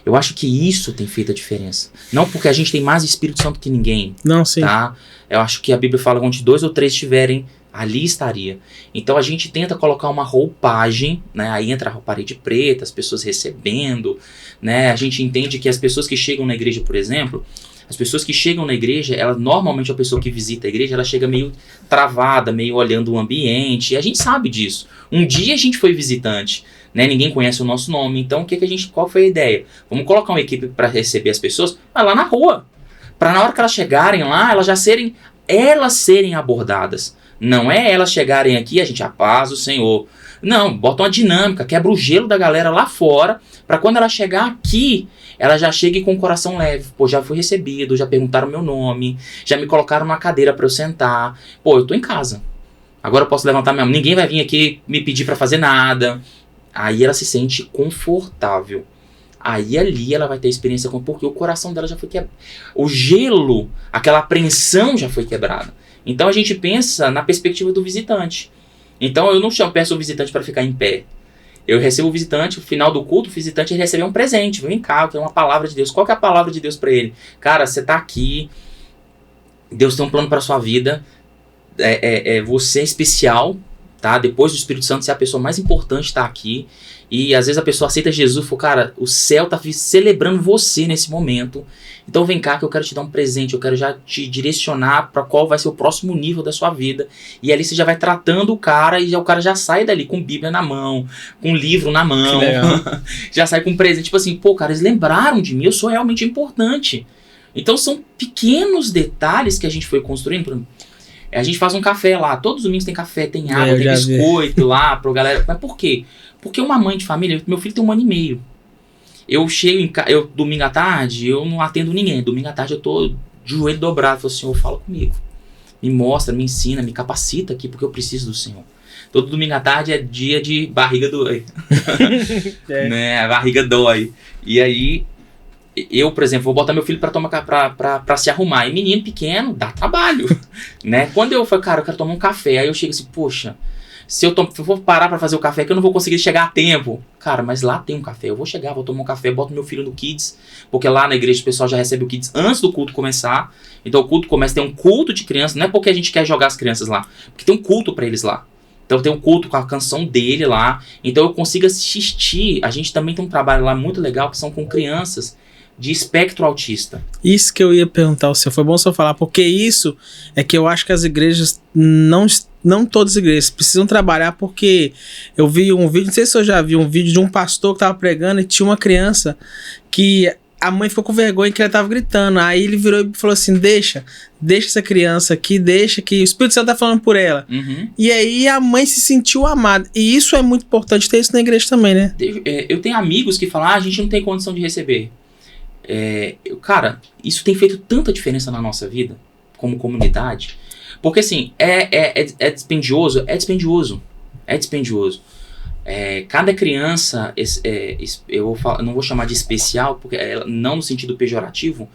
Eu acho que isso tem feito a diferença. Não porque a gente tem mais Espírito Santo que ninguém. Não, sim. Tá? Eu acho que a Bíblia fala onde 2 ou 3 estiverem, ali estaria. Então a gente tenta colocar uma roupagem, né? Aí entra a parede preta, as pessoas recebendo, né? A gente entende que as pessoas que chegam na igreja, por exemplo, as pessoas que chegam na igreja, normalmente a pessoa que visita a igreja, ela chega meio travada, meio olhando o ambiente, e a gente sabe disso. Um dia a gente foi visitante, né? Ninguém conhece o nosso nome, então qual foi a ideia? Vamos colocar uma equipe para receber as pessoas, mas lá na rua, para na hora que elas chegarem lá, elas serem abordadas. Não é elas chegarem aqui, a gente, a paz do Senhor. Não, bota uma dinâmica, quebra o gelo da galera lá fora, para quando ela chegar aqui, ela já chegue com o coração leve. Pô, já fui recebido, já perguntaram meu nome, já me colocaram na cadeira para eu sentar. Pô, eu tô em casa. Agora eu posso levantar minha mão, ninguém vai vir aqui me pedir para fazer nada. Aí ela se sente confortável. Aí ali ela vai ter experiência porque o coração dela já foi quebrado. O gelo, aquela apreensão já foi quebrada. Então a gente pensa na perspectiva do visitante. Então eu não peço o visitante para ficar em pé. Eu recebo o visitante, no final do culto, o visitante recebe um presente. Vem cá, eu tenho uma palavra de Deus. Qual que é a palavra de Deus para ele? Cara, você tá aqui, Deus tem um plano para sua vida, você é especial, tá? Depois do Espírito Santo, você é a pessoa mais importante, tá aqui. E às vezes a pessoa aceita Jesus e fala, cara, o céu tá celebrando você nesse momento. Então vem cá que eu quero te dar um presente, eu quero já te direcionar para qual vai ser o próximo nível da sua vida. E ali você já vai tratando o cara e o cara já sai dali com Bíblia na mão, com livro na mão. Já sai com presente, tipo assim, pô, cara, eles lembraram de mim, eu sou realmente importante. Então são pequenos detalhes que a gente foi construindo. A gente faz um café lá, todos os domingos tem café, tem água, tem biscoito lá pra galera. Mas por quê? Porque uma mãe de família, meu filho tem 1 ano e meio. Eu chego em casa, domingo à tarde, eu não atendo ninguém. Domingo à tarde eu tô de joelho dobrado. Falo, Senhor, fala comigo. Me mostra, me ensina, me capacita aqui, porque eu preciso do Senhor. Todo domingo à tarde é dia de barriga dói. Né? A barriga dói. E aí, eu, por exemplo, vou botar meu filho pra se arrumar. E menino pequeno dá trabalho, né? Quando eu falo, cara, eu quero tomar um café. Aí eu chego assim, poxa, se eu for parar pra fazer o café, que eu não vou conseguir chegar a tempo. Cara, mas lá tem um café. Eu vou chegar, vou tomar um café, boto meu filho no Kids. Porque lá na igreja o pessoal já recebe o Kids antes do culto começar. Então o culto começa, tem um culto de crianças. Não é porque a gente quer jogar as crianças lá. Porque tem um culto pra eles lá. Então tem um culto com a canção dele lá. Então eu consigo assistir. A gente também tem um trabalho lá muito legal, que são com crianças de espectro autista. Isso que eu ia perguntar ao senhor, foi bom o senhor falar, porque isso é que eu acho que as igrejas, não todas as igrejas, precisam trabalhar, porque eu vi um vídeo, não sei se o senhor já viu um vídeo de um pastor que estava pregando e tinha uma criança que a mãe ficou com vergonha que ela estava gritando, aí ele virou e falou assim, deixa essa criança aqui, deixa que o Espírito Santo está falando por ela. Uhum. E aí a mãe se sentiu amada, e isso é muito importante ter isso na igreja também, né? Eu tenho amigos que falam, a gente não tem condição de receber. Cara, isso tem feito tanta diferença na nossa vida, como comunidade, porque assim, é dispendioso, cada criança, eu não vou chamar de especial, porque não no sentido pejorativo,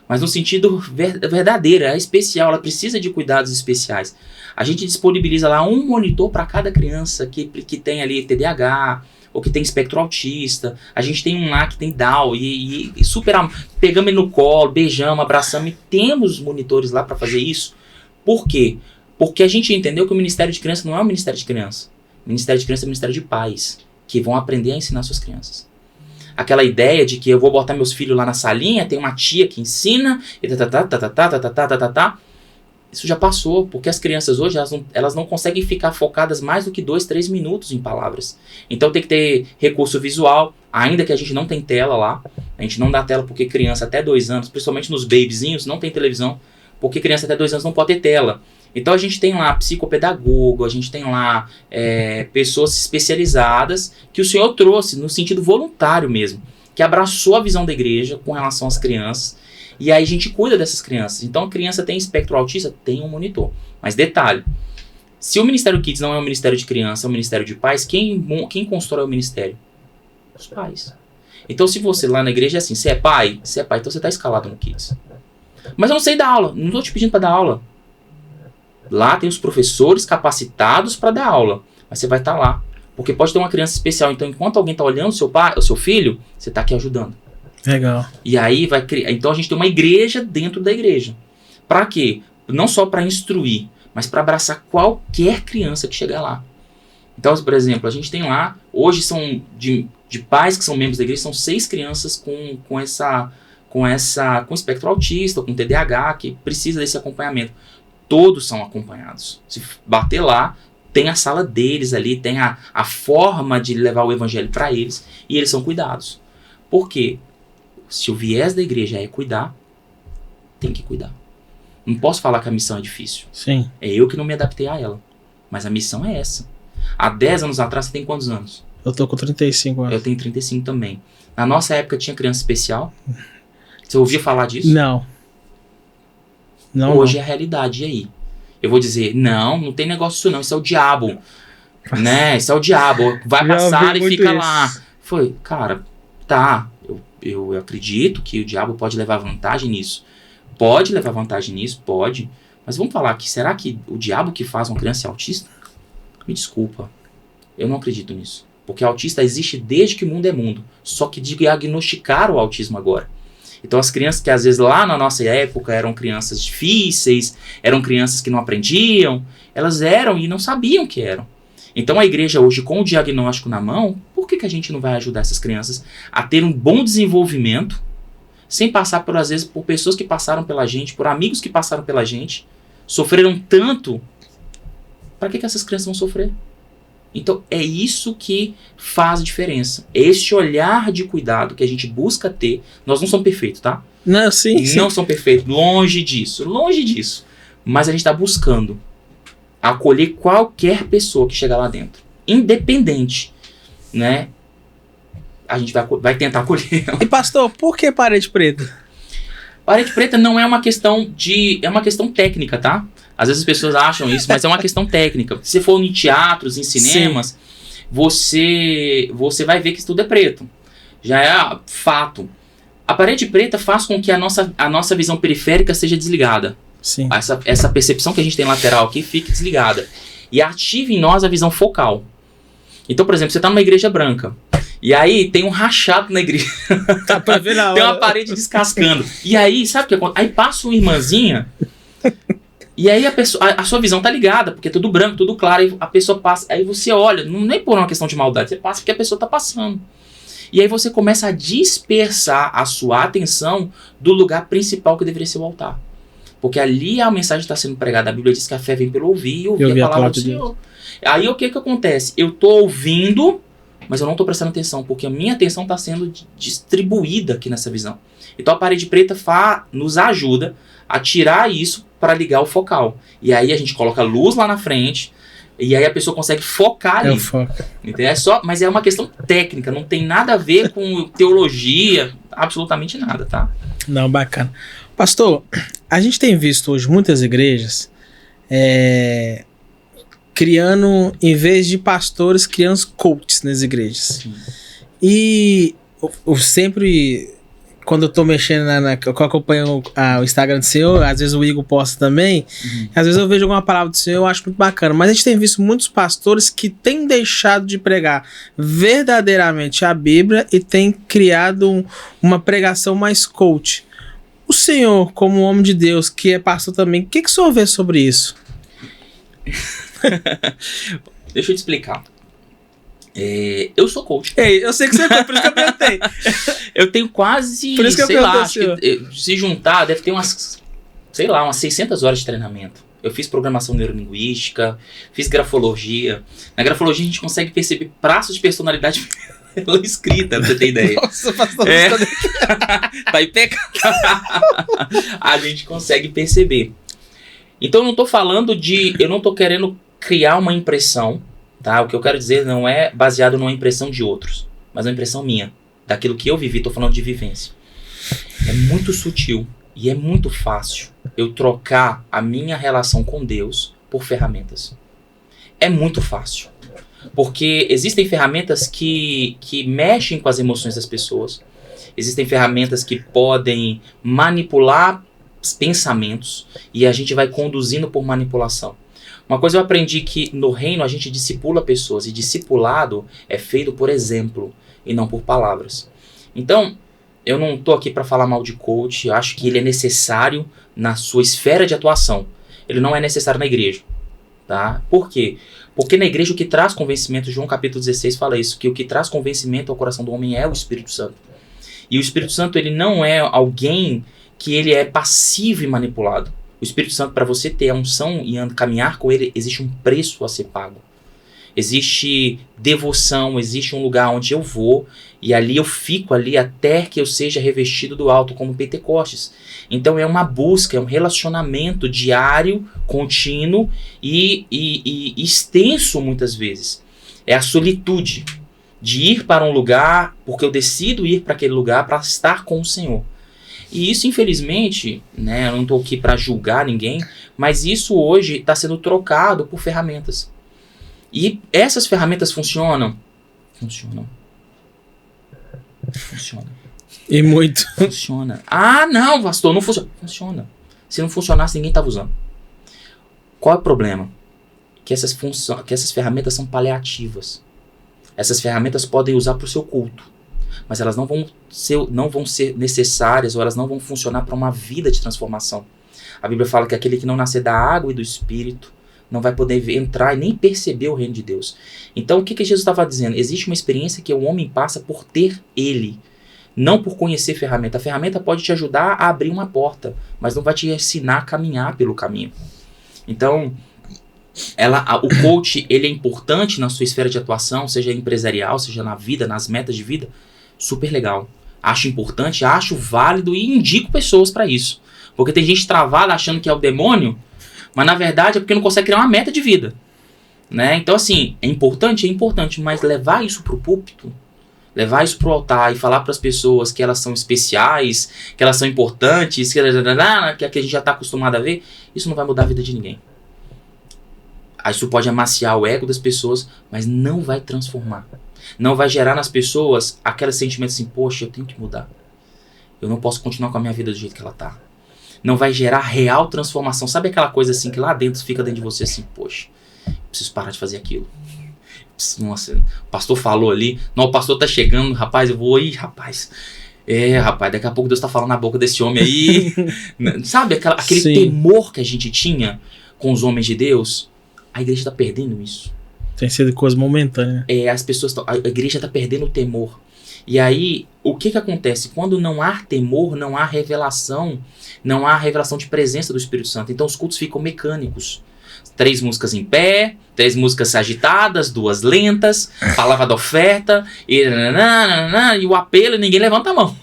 mas no sentido verdadeiro, é especial, ela precisa de cuidados especiais. A gente disponibiliza lá um monitor para cada criança que tem ali TDAH, ou que tem espectro autista. A gente tem um lá que tem Down e pegamos ele no colo, beijamos, abraçamos e temos monitores lá para fazer isso. Por quê? Porque a gente entendeu que o Ministério de Criança não é um Ministério de Criança. O Ministério de Criança é um Ministério de pais, que vão aprender a ensinar suas crianças. Aquela ideia de que eu vou botar meus filhos lá na salinha, tem uma tia que ensina, e isso já passou, porque as crianças hoje, elas não conseguem ficar focadas mais do que 2, 3 minutos em palavras. Então tem que ter recurso visual, ainda que a gente não tem tela lá. A gente não dá tela porque criança até 2 anos, principalmente nos babyzinhos, não tem televisão, porque criança até 2 anos não pode ter tela. Então a gente tem lá psicopedagogo, a gente tem lá pessoas especializadas que o Senhor trouxe no sentido voluntário mesmo, que abraçou a visão da igreja com relação às crianças. E aí a gente cuida dessas crianças. Então a criança tem espectro autista, tem um monitor. Mas detalhe, se o Ministério Kids não é um ministério de criança, é um ministério de pais, quem constrói o ministério? Os pais. Então se você lá na igreja é assim, você é pai, então você está escalado no Kids. Mas eu não sei dar aula, não estou te pedindo para dar aula. Lá tem os professores capacitados para dar aula, mas você vai estar lá. Porque pode ter uma criança especial, então enquanto alguém está olhando o seu filho, você está aqui ajudando. Legal. E aí vai criar. Então a gente tem uma igreja dentro da igreja. Para quê? Não só para instruir, mas para abraçar qualquer criança que chegar lá. Então, por exemplo, a gente tem lá, hoje são de pais que são membros da igreja, são 6 crianças com espectro autista, com TDAH, que precisa desse acompanhamento. Todos são acompanhados. Se bater lá, tem a sala deles ali, tem a forma de levar o evangelho para eles, e eles são cuidados. Por quê? Se o viés da igreja é cuidar, tem que cuidar. Não posso falar que a missão é difícil. Sim. É eu que não me adaptei a ela. Mas a missão é essa. Há 10 anos atrás, você tem quantos anos? Eu tô com 35 anos. Eu tenho 35 também. Na nossa época tinha criança especial? Você ouvia falar disso? Não. Hoje é a realidade. E aí? Eu vou dizer, não tem negócio disso não. Isso é o diabo. Né? Isso é o diabo. Vai passar e fica isso lá. Foi, cara, tá. Eu acredito que o diabo pode levar vantagem nisso. Pode levar vantagem nisso? Pode. Mas vamos falar aqui, será que o diabo que faz uma criança é autista? Me desculpa. Eu não acredito nisso. Porque autista existe desde que o mundo é mundo. Só que diagnosticaram o autismo agora. Então as crianças que às vezes lá na nossa época eram crianças difíceis, eram crianças que não aprendiam, elas eram e não sabiam que eram. Então a igreja hoje, com o diagnóstico na mão, por que a gente não vai ajudar essas crianças a ter um bom desenvolvimento, sem passar às vezes por pessoas que passaram pela gente, por amigos que passaram pela gente, sofreram tanto, para que essas crianças vão sofrer? Então é isso que faz diferença. É esse olhar de cuidado que a gente busca ter. Nós não somos perfeitos, tá? Não, sim. Não somos perfeitos, longe disso. Mas a gente está buscando acolher qualquer pessoa que chegar lá dentro, independente, né? A gente vai tentar acolher. E pastor, por que parede preta? Parede preta não é uma questão é uma questão técnica, tá? Às vezes as pessoas acham isso, mas é uma questão técnica. Se for em teatros, em cinemas, você vai ver que isso tudo é preto. Já é fato. A parede preta faz com que a nossa visão periférica seja desligada. Sim. Essa percepção que a gente tem lateral aqui fique desligada. E ative em nós a visão focal. Então, por exemplo, você está numa igreja branca. E aí tem um rachado na igreja. Tá pra ver na hora. Tem uma parede descascando. E aí, sabe o que acontece? Aí passa uma irmãzinha. E aí a sua visão tá ligada, porque é tudo branco, tudo claro. Aí a pessoa passa. Aí você olha, não é por uma questão de maldade, você passa porque a pessoa tá passando. E aí você começa a dispersar a sua atenção do lugar principal que deveria ser o altar. Porque ali a mensagem está sendo pregada. A Bíblia diz que a fé vem pelo ouvir e ouvir a palavra do Senhor. Aí o que acontece? Eu tô ouvindo, mas eu não tô prestando atenção, porque a minha atenção está sendo distribuída aqui nessa visão. Então a parede preta nos ajuda a tirar isso para ligar o focal. E aí a gente coloca luz lá na frente, e aí a pessoa consegue focar ali. Entendeu? Mas é uma questão técnica, não tem nada a ver com teologia, absolutamente nada, tá? Não, bacana. Pastor, a gente tem visto hoje muitas igrejas criando, em vez de pastores, criando coaches nas igrejas. Sim. E eu sempre, quando eu tô mexendo, eu acompanho o Instagram do Senhor, às vezes o Igor posta também, às vezes eu vejo alguma palavra do Senhor, eu acho muito bacana. Mas a gente tem visto muitos pastores que têm deixado de pregar verdadeiramente a Bíblia e têm criado uma pregação mais coach. O senhor, como homem de Deus, que é pastor também, o que o senhor vê sobre isso? Deixa eu te explicar. Eu sou coach. Eu sei que você é coach, por isso que eu perguntei. Eu tenho quase, por isso que sei lá, acho que, se juntar, deve ter umas 600 horas de treinamento. Eu fiz programação neurolinguística, fiz grafologia. Na grafologia a gente consegue perceber traços de personalidade pela escrita, pra você ter ideia. Nossa, pastor, tá aí pecado. A gente consegue perceber. Então eu não tô querendo criar uma impressão, tá? O que eu quero dizer não é baseado numa impressão de outros, mas uma impressão minha, daquilo que eu vivi, tô falando de vivência. É muito sutil e é muito fácil eu trocar a minha relação com Deus por ferramentas. É muito fácil. Porque existem ferramentas que mexem com as emoções das pessoas. Existem ferramentas que podem manipular pensamentos e a gente vai conduzindo por manipulação. Uma coisa eu aprendi que no reino a gente discipula pessoas e discipulado é feito por exemplo e não por palavras. Então, eu não estou aqui para falar mal de coach, eu acho que ele é necessário na sua esfera de atuação. Ele não é necessário na igreja. Tá? Por quê? Porque na igreja o que traz convencimento, João capítulo 16 fala isso, que o que traz convencimento ao coração do homem é o Espírito Santo. E o Espírito Santo ele não é alguém que ele é passivo e manipulado. O Espírito Santo, para você ter a unção e caminhar com ele, existe um preço a ser pago. Existe devoção, existe um lugar onde eu vou e ali eu fico ali até que eu seja revestido do alto, como Pentecostes. Então é uma busca, é um relacionamento diário, contínuo e extenso muitas vezes. É a solitude de ir para um lugar, porque eu decido ir para aquele lugar para estar com o Senhor. E isso, infelizmente, né, eu não estou aqui para julgar ninguém, mas isso hoje está sendo trocado por ferramentas. E essas ferramentas funcionam? Funcionam. E muito. Funciona. Ah, não, pastor, não funciona. Funciona. Se não funcionasse, ninguém estava usando. Qual é o problema? Que essas ferramentas são paliativas. Essas ferramentas podem usar para o seu culto, mas elas não vão ser necessárias ou elas não vão funcionar para uma vida de transformação. A Bíblia fala que aquele que não nascer da água e do Espírito não vai poder entrar e nem perceber o reino de Deus. Então o que Jesus estava dizendo? Existe uma experiência que o homem passa por ter ele, não por conhecer ferramenta. A ferramenta pode te ajudar a abrir uma porta, mas não vai te ensinar a caminhar pelo caminho. Então, o coach ele é importante na sua esfera de atuação, seja empresarial, seja na vida, nas metas de vida. Super legal. Acho importante, acho válido e indico pessoas para isso. Porque tem gente travada achando que é o demônio, mas na verdade é porque não consegue criar uma meta de vida. Né? Então assim, é importante, mas levar isso pro púlpito, levar isso pro altar e falar para as pessoas que elas são especiais, que elas são importantes, que a gente já está acostumado a ver, isso não vai mudar a vida de ninguém. Isso pode amaciar o ego das pessoas, mas não vai transformar. Não vai gerar nas pessoas aquele sentimento assim, poxa, eu tenho que mudar. eu não posso continuar com a minha vida do jeito que ela tá. Não vai gerar real transformação. Sabe aquela coisa assim que lá dentro fica dentro de você assim, poxa, preciso parar de fazer aquilo. Nossa, o pastor falou ali, não, o pastor tá chegando, rapaz, eu vou ir, rapaz. Rapaz, daqui a pouco Deus tá falando na boca desse homem aí. Sabe, aquele temor que a gente tinha com os homens de Deus? A igreja tá perdendo isso. Tem sido coisa momentânea. As pessoas a igreja tá perdendo o temor. E aí, o que acontece? Quando não há temor, não há revelação de presença do Espírito Santo. Então os cultos ficam mecânicos. 3 músicas em pé, 3 músicas agitadas, 2 lentas, palavra da oferta, e o apelo e ninguém levanta a mão.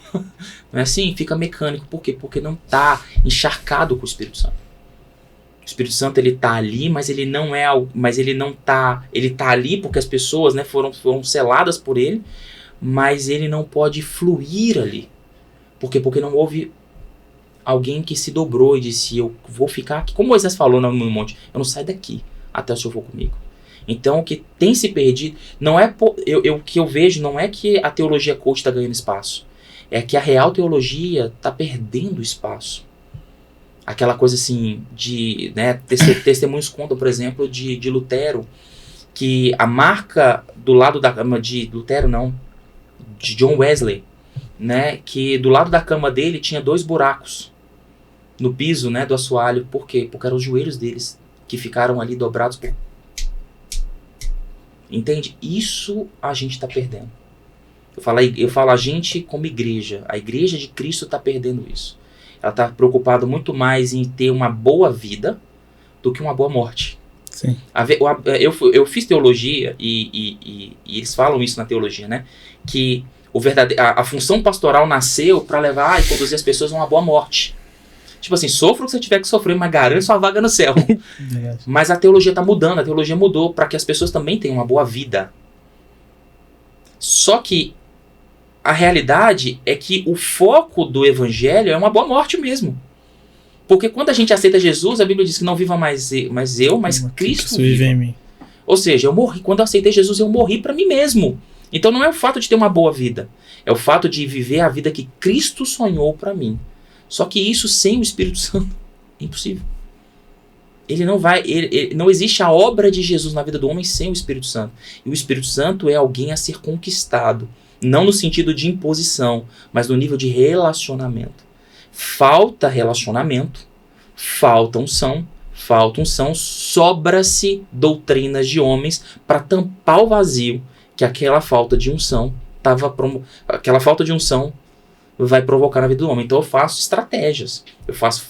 Não é assim? Fica mecânico. Por quê? Porque não está encharcado com o Espírito Santo. O Espírito Santo, ele tá ali, mas ele não é, mas ele não tá, ele tá ali porque as pessoas, né, foram seladas por ele, mas ele não pode fluir ali. Por quê? Porque não houve alguém que se dobrou e disse, eu vou ficar aqui. Como Moisés falou no monte, eu não saio daqui até o Senhor for comigo. Então, o que tem se perdido, não é o que eu vejo não é que a teologia coach está ganhando espaço. É que a real teologia está perdendo espaço. Aquela coisa assim, de, né, testemunhos contam, por exemplo, de Lutero, que a marca do lado da cama de Lutero, não, de John Wesley, né, que do lado da cama dele tinha 2 buracos no piso, né, do assoalho. Por quê? Porque eram os joelhos deles que ficaram ali dobrados. Entende? Isso a gente está perdendo. Eu falo a gente como igreja. A igreja de Cristo está perdendo isso. Ela está preocupada muito mais em ter uma boa vida do que uma boa morte. Sim. Eu fiz teologia e eles falam isso na teologia, né? Que a função pastoral nasceu para levar e conduzir as pessoas a uma boa morte. Tipo assim, sofra o que você tiver que sofrer, mas garante sua vaga no céu. Mas a teologia está mudando, a teologia mudou para que as pessoas também tenham uma boa vida. Só que a realidade é que o foco do evangelho é uma boa morte mesmo. Porque quando a gente aceita Jesus, a Bíblia diz que não viva mais eu, mas Cristo vive em mim. Ou seja, eu morri. Quando eu aceitei Jesus, eu morri para mim mesmo. Então não é o fato de ter uma boa vida, é o fato de viver a vida que Cristo sonhou para mim. Só que isso sem o Espírito Santo é impossível. Ele não vai, não existe a obra de Jesus na vida do homem sem o Espírito Santo. E o Espírito Santo é alguém a ser conquistado, não no sentido de imposição, mas no nível de relacionamento. Falta relacionamento, falta unção, sobra-se doutrinas de homens para tampar o vazio que aquela falta de unção vai provocar na vida do homem. Então eu faço estratégias,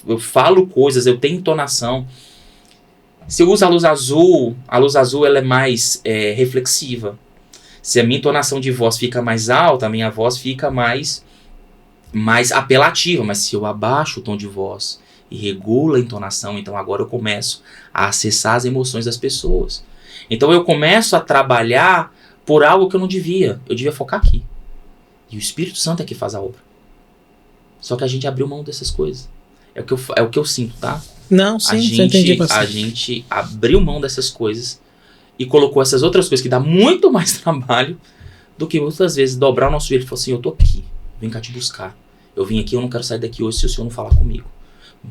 eu falo coisas, eu tenho entonação. Se eu uso a luz azul ela é mais reflexiva. Se a minha entonação de voz fica mais alta, a minha voz fica mais apelativa. Mas se eu abaixo o tom de voz e regulo a entonação, então agora eu começo a acessar as emoções das pessoas. Então eu começo a trabalhar por algo que eu não devia. Eu devia focar aqui. E o Espírito Santo é que faz a obra. Só que a gente abriu mão dessas coisas. É o que eu sinto, tá? Não, sim, a gente abriu mão dessas coisas e colocou essas outras coisas que dá muito mais trabalho do que muitas vezes dobrar o nosso joelho e falar assim, eu tô aqui, vem cá te buscar. Eu vim aqui, eu não quero sair daqui hoje se o Senhor não falar comigo.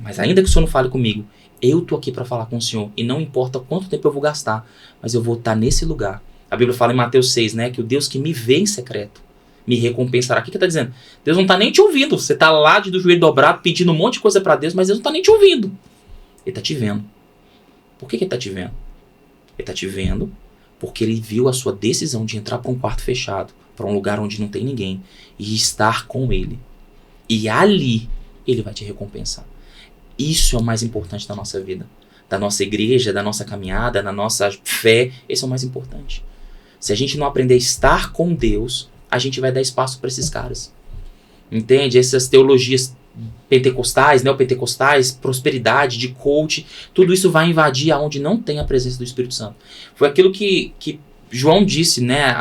Mas ainda que o Senhor não fale comigo, eu tô aqui para falar com o Senhor. E não importa quanto tempo eu vou gastar, mas eu vou estar nesse lugar. A Bíblia fala em Mateus 6, né, que o Deus que me vê em secreto me recompensará. O que está dizendo? Deus não está nem te ouvindo. Você está lá do joelho dobrado pedindo um monte de coisa para Deus, mas Deus não está nem te ouvindo. Ele está te vendo. Por que ele está te vendo? Ele está te vendo porque ele viu a sua decisão de entrar para um quarto fechado, para um lugar onde não tem ninguém, e estar com ele. E ali ele vai te recompensar. Isso é o mais importante da nossa vida, da nossa igreja, da nossa caminhada, da nossa fé. Esse é o mais importante. Se a gente não aprender a estar com Deus, a gente vai dar espaço para esses caras. Entende? Essas teologias pentecostais, neopentecostais, prosperidade, de coach, tudo isso vai invadir aonde não tem a presença do Espírito Santo. Foi aquilo que João disse, né?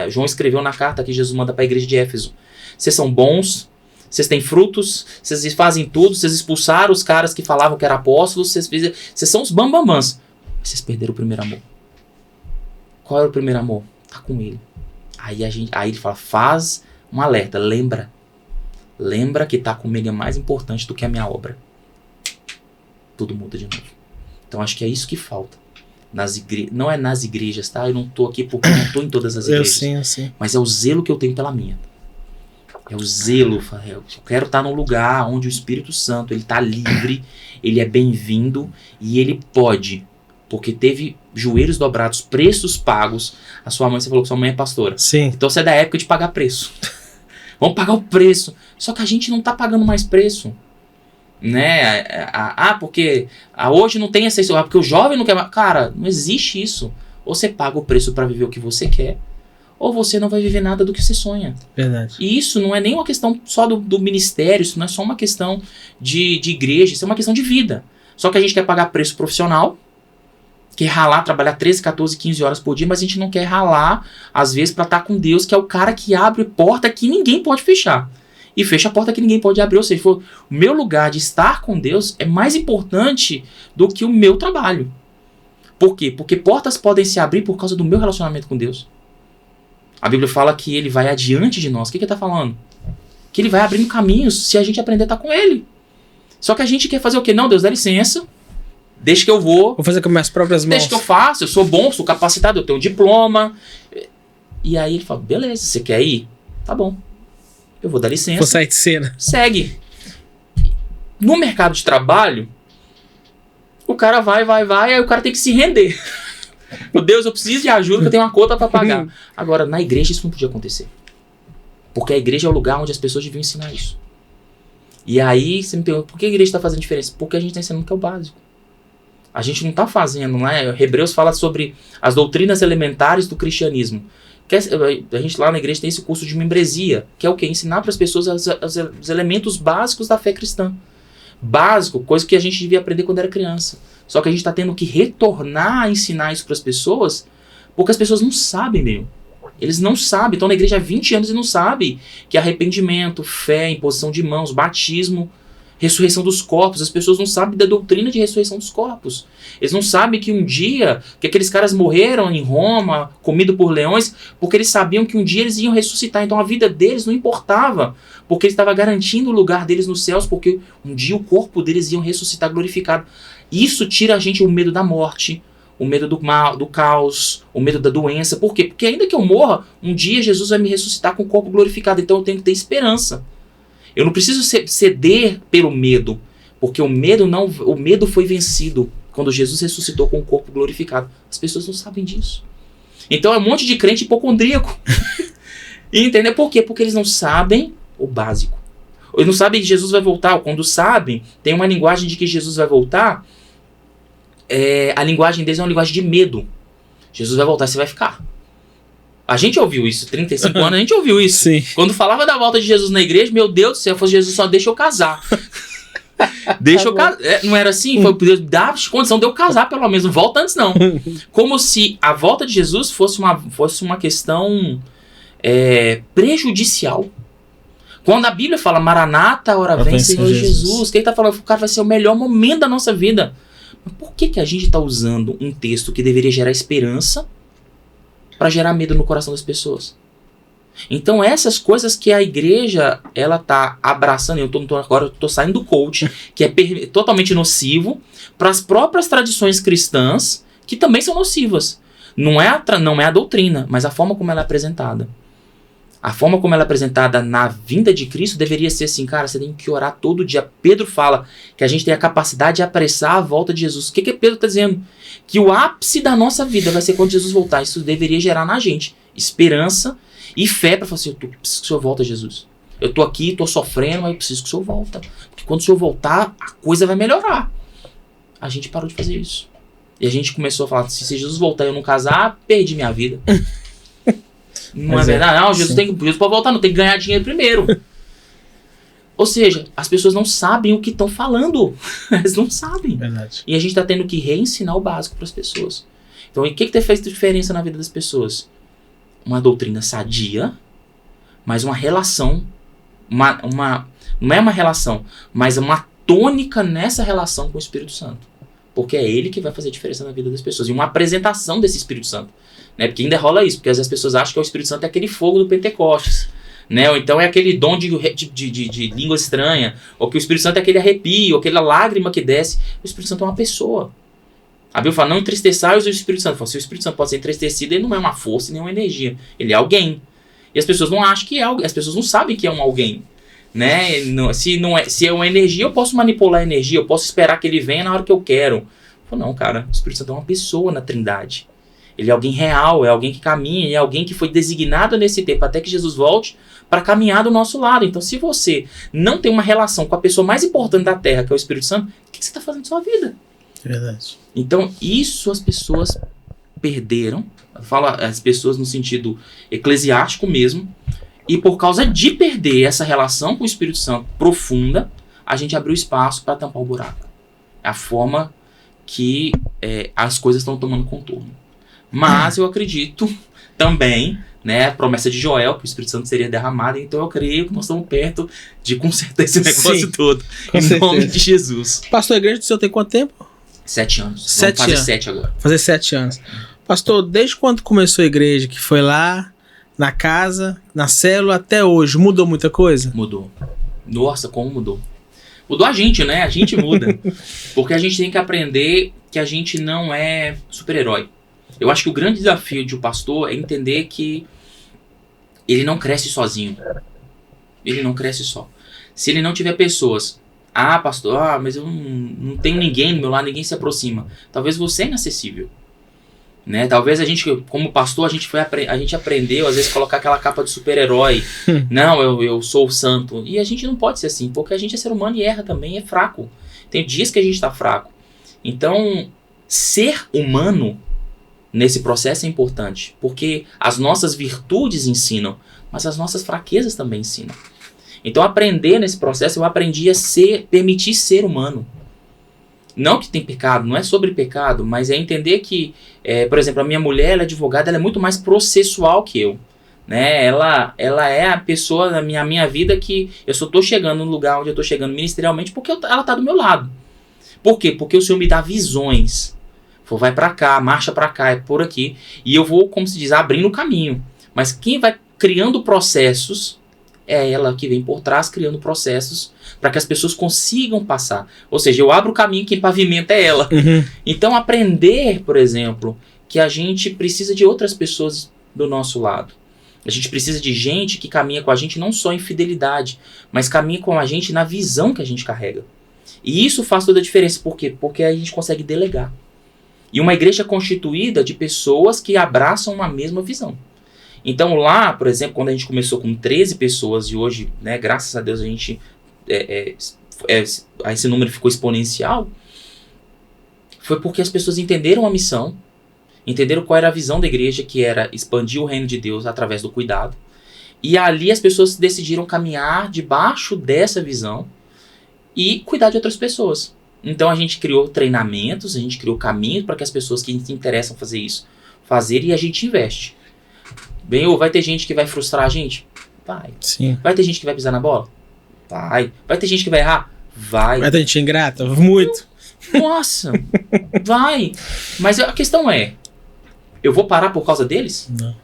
João escreveu na carta que Jesus manda para a igreja de Éfeso. Vocês são bons, vocês têm frutos, vocês fazem tudo, vocês expulsaram os caras que falavam que eram apóstolos, vocês são os bambambãs. Mas vocês perderam o primeiro amor. Qual era o primeiro amor? Tá com ele. Aí ele fala, faz um alerta, lembra lembra que estar comigo é mais importante do que a minha obra. Tudo muda de novo. Então acho que é isso que falta. Não é nas igrejas, tá? Eu não tô aqui porque eu não tô em todas as igrejas. Eu sim. Mas é o zelo que eu tenho pela minha. É o zelo. Eu quero estar num lugar onde o Espírito Santo, ele tá livre, ele é bem-vindo e ele pode. Porque teve joelhos dobrados, preços pagos. A sua mãe, você falou que sua mãe é pastora. Sim. Então você é da época de pagar preço. Vamos pagar o preço. Só que a gente não tá pagando mais preço. Né? Porque hoje não tem essa... porque o jovem não quer mais. Cara, não existe isso. Ou você paga o preço para viver o que você quer, ou você não vai viver nada do que você sonha. Verdade. E isso não é nem uma questão só do ministério, isso não é só uma questão de igreja, isso é uma questão de vida. Só que a gente quer pagar preço profissional, quer ralar, trabalhar 13, 14, 15 horas por dia, mas a gente não quer ralar, às vezes, para estar com Deus, que é o cara que abre porta que ninguém pode fechar. E fecha a porta que ninguém pode abrir. Ou seja, o meu lugar de estar com Deus é mais importante do que o meu trabalho. Por quê? Porque portas podem se abrir por causa do meu relacionamento com Deus. A Bíblia fala que ele vai adiante de nós. O que ele está falando? Que ele vai abrindo caminhos se a gente aprender a estar com ele. Só que a gente quer fazer o quê? Não, Deus, dá licença. Deixa que eu vou. Vou fazer com minhas próprias mãos. Deixa que eu faço. Eu sou bom, sou capacitado, eu tenho um diploma. E aí ele fala, beleza, você quer ir? Tá bom. Eu vou dar licença. Vou sair de cena. Segue. No mercado de trabalho, o cara vai, aí o cara tem que se render. Meu Deus, eu preciso de ajuda, que eu tenho uma conta para pagar. Agora, na igreja isso não podia acontecer. Porque a igreja é o lugar onde as pessoas deviam ensinar isso. E aí, você me pergunta, por que a igreja está fazendo diferença? Porque a gente está ensinando que é o básico. A gente não está fazendo, não é? Hebreus fala sobre as doutrinas elementares do cristianismo. A gente lá na igreja tem esse curso de membresia, que é o quê? Ensinar para as pessoas os elementos básicos da fé cristã. Básico, coisa que a gente devia aprender quando era criança. Só que a gente está tendo que retornar a ensinar isso para as pessoas, porque as pessoas não sabem, meu. Eles não sabem. Estão na igreja há 20 anos e não sabem que arrependimento, fé, imposição de mãos, batismo, ressurreição dos corpos. As pessoas não sabem da doutrina de ressurreição dos corpos. Eles não sabem que um dia, que aqueles caras morreram em Roma, comido por leões, porque eles sabiam que um dia eles iam ressuscitar. Então a vida deles não importava, porque ele estava garantindo o lugar deles nos céus, porque um dia o corpo deles iam ressuscitar glorificado. Isso tira a gente o medo da morte, o medo do mal, do caos, o medo da doença. Por quê? Porque ainda que eu morra, um dia Jesus vai me ressuscitar com o corpo glorificado. Então eu tenho que ter esperança. Eu não preciso ceder pelo medo, porque o medo foi vencido quando Jesus ressuscitou com o corpo glorificado. As pessoas não sabem disso. Então é um monte de crente hipocondríaco. Entendeu? Por quê? Porque eles não sabem o básico. Eles não sabem que Jesus vai voltar. Quando sabem, tem uma linguagem de que Jesus vai voltar. A linguagem deles é uma linguagem de medo. Jesus vai voltar, você vai ficar. A gente ouviu isso, 35 anos, a gente ouviu isso. Sim. Quando falava da volta de Jesus na igreja, meu Deus do céu, fosse Jesus, só deixa eu casar. Deixa eu casar. Não era assim? Foi Deus dar condição de eu casar, pelo menos. Não volta antes, não. Como se a volta de Jesus fosse uma questão prejudicial. Quando a Bíblia fala, Maranata, ora vem, Senhor Jesus. O que ele está falando? O cara vai ser o melhor momento da nossa vida. Mas por que a gente está usando um texto que deveria gerar esperança para gerar medo no coração das pessoas? Então essas coisas que a igreja ela tá abraçando, agora eu tô saindo do coach, que é totalmente nocivo, para as próprias tradições cristãs, que também são nocivas. Não é a doutrina, mas a forma como ela é apresentada. A forma como ela é apresentada na vinda de Cristo deveria ser assim, cara, você tem que orar todo dia. Pedro fala que a gente tem a capacidade de apressar a volta de Jesus. O que Pedro está dizendo? Que o ápice da nossa vida vai ser quando Jesus voltar. Isso deveria gerar na gente esperança e fé para falar assim, eu preciso que o Senhor volte, Jesus. Eu estou aqui, estou sofrendo, mas eu preciso que o Senhor volta. Porque quando o Senhor voltar, a coisa vai melhorar. A gente parou de fazer isso. E a gente começou a falar, se Jesus voltar e eu não casar, perdi minha vida. Não é verdade? Não, Jesus pode voltar, não tem que ganhar dinheiro primeiro. Ou seja, as pessoas não sabem o que estão falando. Elas não sabem. Verdade. E a gente está tendo que reensinar o básico para as pessoas. Então, o que fez diferença na vida das pessoas? Uma doutrina sadia, mas uma relação, não é uma relação, mas uma tônica nessa relação com o Espírito Santo. Porque é ele que vai fazer diferença na vida das pessoas. E uma apresentação desse Espírito Santo. Né? Porque ainda rola isso, porque às vezes as pessoas acham que o Espírito Santo é aquele fogo do Pentecostes. né? Ou então é aquele dom de língua estranha, ou que o Espírito Santo é aquele arrepio, aquela lágrima que desce. O Espírito Santo é uma pessoa. A Bíblia fala, não entristeçais o Espírito Santo. Se o Espírito Santo pode ser entristecido, ele não é uma força nem uma energia. Ele é alguém. E as pessoas não acham que é alguém. As pessoas não sabem que é um alguém. Né? Se é uma energia, eu posso manipular a energia. Eu posso esperar que ele venha na hora que eu quero. Não, cara. O Espírito Santo é uma pessoa na Trindade. Ele é alguém real, é alguém que caminha, é alguém que foi designado nesse tempo até que Jesus volte para caminhar do nosso lado. Então, se você não tem uma relação com a pessoa mais importante da Terra, que é o Espírito Santo, o que você está fazendo na sua vida? Verdade. Então, isso as pessoas perderam. Falo as pessoas no sentido eclesiástico mesmo. E por causa de perder essa relação com o Espírito Santo profunda, a gente abriu espaço para tampar o buraco. É a forma que as coisas estão tomando contorno. Mas eu acredito também, né, a promessa de Joel, que o Espírito Santo seria derramado, então eu creio que nós estamos perto de consertar esse negócio todo. Em nome de Jesus. Pastor, a igreja do senhor tem quanto tempo? 7 anos. 7 Vamos fazer anos. 7 agora. Fazer 7 anos. Pastor, desde quando começou a igreja, que foi lá, na casa, na célula, até hoje, mudou muita coisa? Mudou. Nossa, como mudou. Mudou a gente, né? A gente muda. Porque a gente tem que aprender que a gente não é super-herói. Eu acho que o grande desafio de um pastor é entender que ele não cresce sozinho. Ele não cresce só. Se ele não tiver pessoas... pastor, mas eu não tenho ninguém do meu lado, ninguém se aproxima. Talvez você é inacessível. Né? Talvez a gente, como pastor, a gente aprendeu, às vezes, colocar aquela capa de super-herói. Não, eu sou o santo. E a gente não pode ser assim, porque a gente é ser humano e erra também, é fraco. Tem dias que a gente está fraco. Então, ser humano nesse processo é importante, porque as nossas virtudes ensinam, mas as nossas fraquezas também ensinam. Então, aprender nesse processo, eu aprendi a permitir ser humano. Não que tem pecado, não é sobre pecado, mas é entender que, por exemplo, a minha mulher, ela é advogada, ela é muito mais processual que eu. Né? Ela é a pessoa na minha vida que eu só estou chegando no lugar onde eu estou chegando ministerialmente porque ela está do meu lado. Por quê? Porque o Senhor me dá visões. Vai para cá, marcha para cá, é por aqui. E eu vou, como se diz, abrindo o caminho. Mas quem vai criando processos é ela que vem por trás criando processos para que as pessoas consigam passar. Ou seja, eu abro o caminho, quem pavimenta é ela. Uhum. Então, aprender, por exemplo, que a gente precisa de outras pessoas do nosso lado. A gente precisa de gente que caminha com a gente não só em fidelidade, mas caminha com a gente na visão que a gente carrega. E isso faz toda a diferença. Por quê? Porque a gente consegue delegar. E uma igreja constituída de pessoas que abraçam uma mesma visão. Então lá, por exemplo, quando a gente começou com 13 pessoas e hoje, né, graças a Deus, a gente esse número ficou exponencial, foi porque as pessoas entenderam a missão, entenderam qual era a visão da igreja, que era expandir o reino de Deus através do cuidado. E ali as pessoas decidiram caminhar debaixo dessa visão e cuidar de outras pessoas. Então a gente criou treinamentos, a gente criou caminhos para que as pessoas que se interessam fazer isso, fazerem, e a gente investe. Bem, vai ter gente que vai frustrar a gente? Vai. Sim. Vai ter gente que vai pisar na bola? Vai. Vai ter gente que vai errar? Vai. Vai ter gente ingrata? Muito. Nossa, vai. Mas a questão é, eu vou parar por causa deles? Não.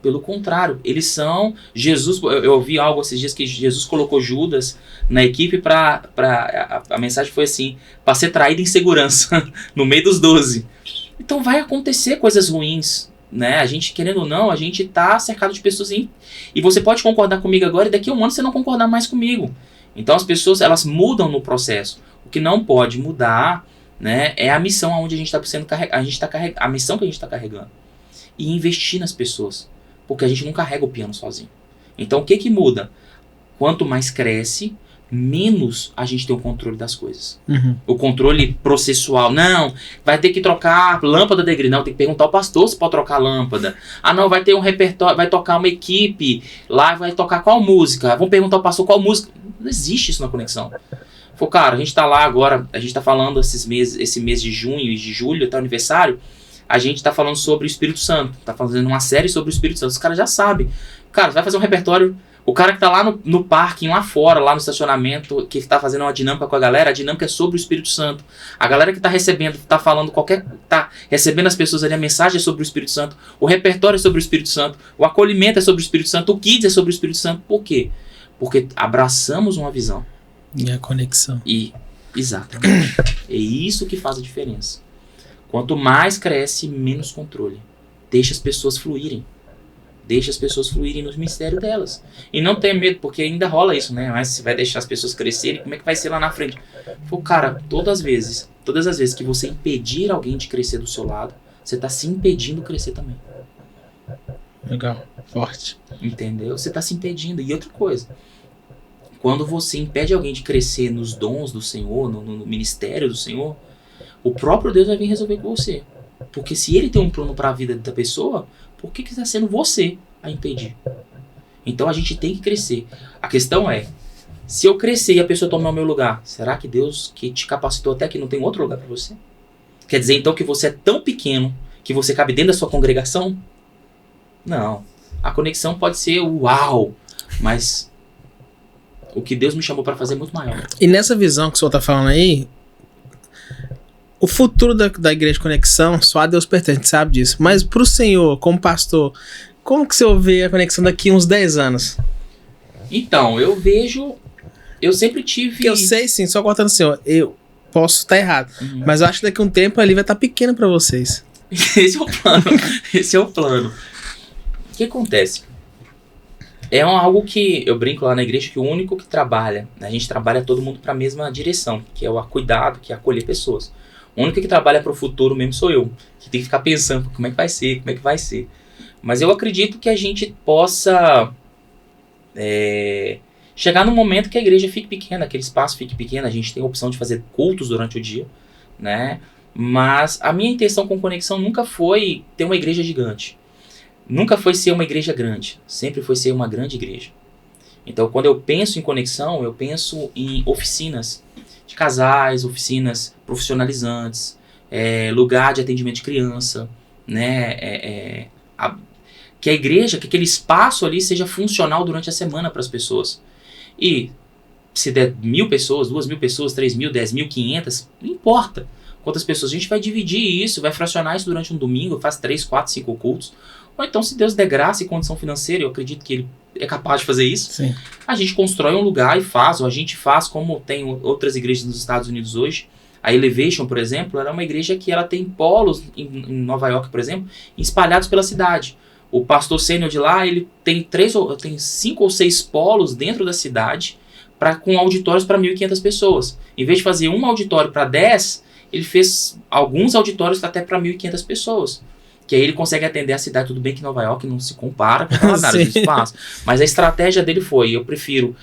Pelo contrário, eles são... Jesus, eu ouvi algo esses dias que Jesus colocou Judas na equipe a mensagem foi assim, para ser traído em segurança, no meio dos 12. Então vai acontecer coisas ruins, né? A gente, querendo ou não, a gente tá cercado de pessoas e você pode concordar comigo agora e daqui a um ano você não concordar mais comigo. Então as pessoas, elas mudam no processo. O que não pode mudar, né, é a missão onde a gente está sendo a missão que a gente está carregando. E investir nas pessoas. Porque a gente não carrega o piano sozinho. Então o que muda? Quanto mais cresce, menos a gente tem o controle das coisas. Uhum. O controle processual. Não, vai ter que trocar lâmpada da igreja. Não, tem que perguntar ao pastor se pode trocar a lâmpada. Não, vai ter um repertório, vai tocar uma equipe lá, vai tocar qual música. Vamos perguntar ao pastor qual música. Não existe isso na conexão. Falei, cara, a gente tá lá agora, a gente tá falando esse mês de junho e de julho, até o aniversário. A gente tá falando sobre o Espírito Santo. Tá fazendo uma série sobre o Espírito Santo. Os caras já sabem. Cara, você vai fazer um repertório. O cara que tá lá no parking, lá fora, lá no estacionamento, que tá fazendo uma dinâmica com a galera, a dinâmica é sobre o Espírito Santo. A galera que tá recebendo, tá falando tá recebendo as pessoas ali, a mensagem é sobre o Espírito Santo, o repertório é sobre o Espírito Santo, o acolhimento é sobre o Espírito Santo, o Kids é sobre o Espírito Santo. Por quê? Porque abraçamos uma visão. E a conexão. Exatamente. É isso que faz a diferença. Quanto mais cresce, menos controle. Deixa as pessoas fluírem. Deixa as pessoas fluírem no mistério delas. E não tenha medo, porque ainda rola isso, né? Mas você vai deixar as pessoas crescerem, como é que vai ser lá na frente? Pô, cara, todas as vezes que você impedir alguém de crescer do seu lado, você tá se impedindo de crescer também. Legal, forte. Entendeu? Você tá se impedindo. E outra coisa, quando você impede alguém de crescer nos dons do Senhor, no ministério do Senhor, o próprio Deus vai vir resolver com você. Porque se ele tem um plano para a vida da pessoa, por que está sendo você a impedir? Então a gente tem que crescer. A questão é, se eu crescer e a pessoa tomar o meu lugar, será que Deus que te capacitou até que não tem outro lugar para você? Quer dizer então que você é tão pequeno que você cabe dentro da sua congregação? Não. A conexão pode ser uau, mas o que Deus me chamou para fazer é muito maior. E nessa visão que o senhor está falando aí, o futuro da Igreja Conexão só a Deus pertence, a gente sabe disso. Mas pro senhor, como pastor, como que o senhor vê a conexão daqui uns 10 anos? Então, eu sempre tive... Eu sei sim, só cortando o senhor, eu posso estar errado, mas eu acho que daqui a um tempo ali vai estar pequeno para vocês. Esse é o plano. O que acontece? É algo que eu brinco lá na igreja, que o único que trabalha, a gente trabalha todo mundo para a mesma direção, que é o cuidado, que é acolher pessoas. O único que trabalha para o futuro mesmo sou eu, que tem que ficar pensando como é que vai ser. Mas eu acredito que a gente possa chegar num momento que a igreja fique pequena, aquele espaço fique pequeno, a gente tem a opção de fazer cultos durante o dia, né? Mas a minha intenção com Conexão nunca foi ter uma igreja gigante. Nunca foi ser uma igreja grande, sempre foi ser uma grande igreja. Então, quando eu penso em conexão, eu penso em oficinas de casais, oficinas profissionalizantes, lugar de atendimento de criança, né? Que a igreja, que aquele espaço ali seja funcional durante a semana para as pessoas. E se der 1.000 pessoas, 2.000 pessoas, 3.000, 10.000, 500, não importa quantas pessoas. A gente vai dividir isso, vai fracionar isso durante um domingo, faz 3, 4, 5 cultos. Ou então, se Deus der graça e condição financeira, eu acredito que Ele é capaz de fazer isso, sim, a gente constrói um lugar e faz, ou a gente faz como tem outras igrejas nos Estados Unidos hoje. A Elevation, por exemplo, ela é uma igreja que ela tem polos em Nova York, por exemplo, espalhados pela cidade. O pastor sênior de lá, ele tem 5 ou 6 polos dentro da cidade, com auditórios para 1.500 pessoas. Em vez de fazer um auditório para 10, ele fez alguns auditórios até para 1.500 pessoas. Que aí ele consegue atender a cidade. Tudo bem que Nova York não se compara com aquela área de espaço, mas a estratégia dele foi, eu prefiro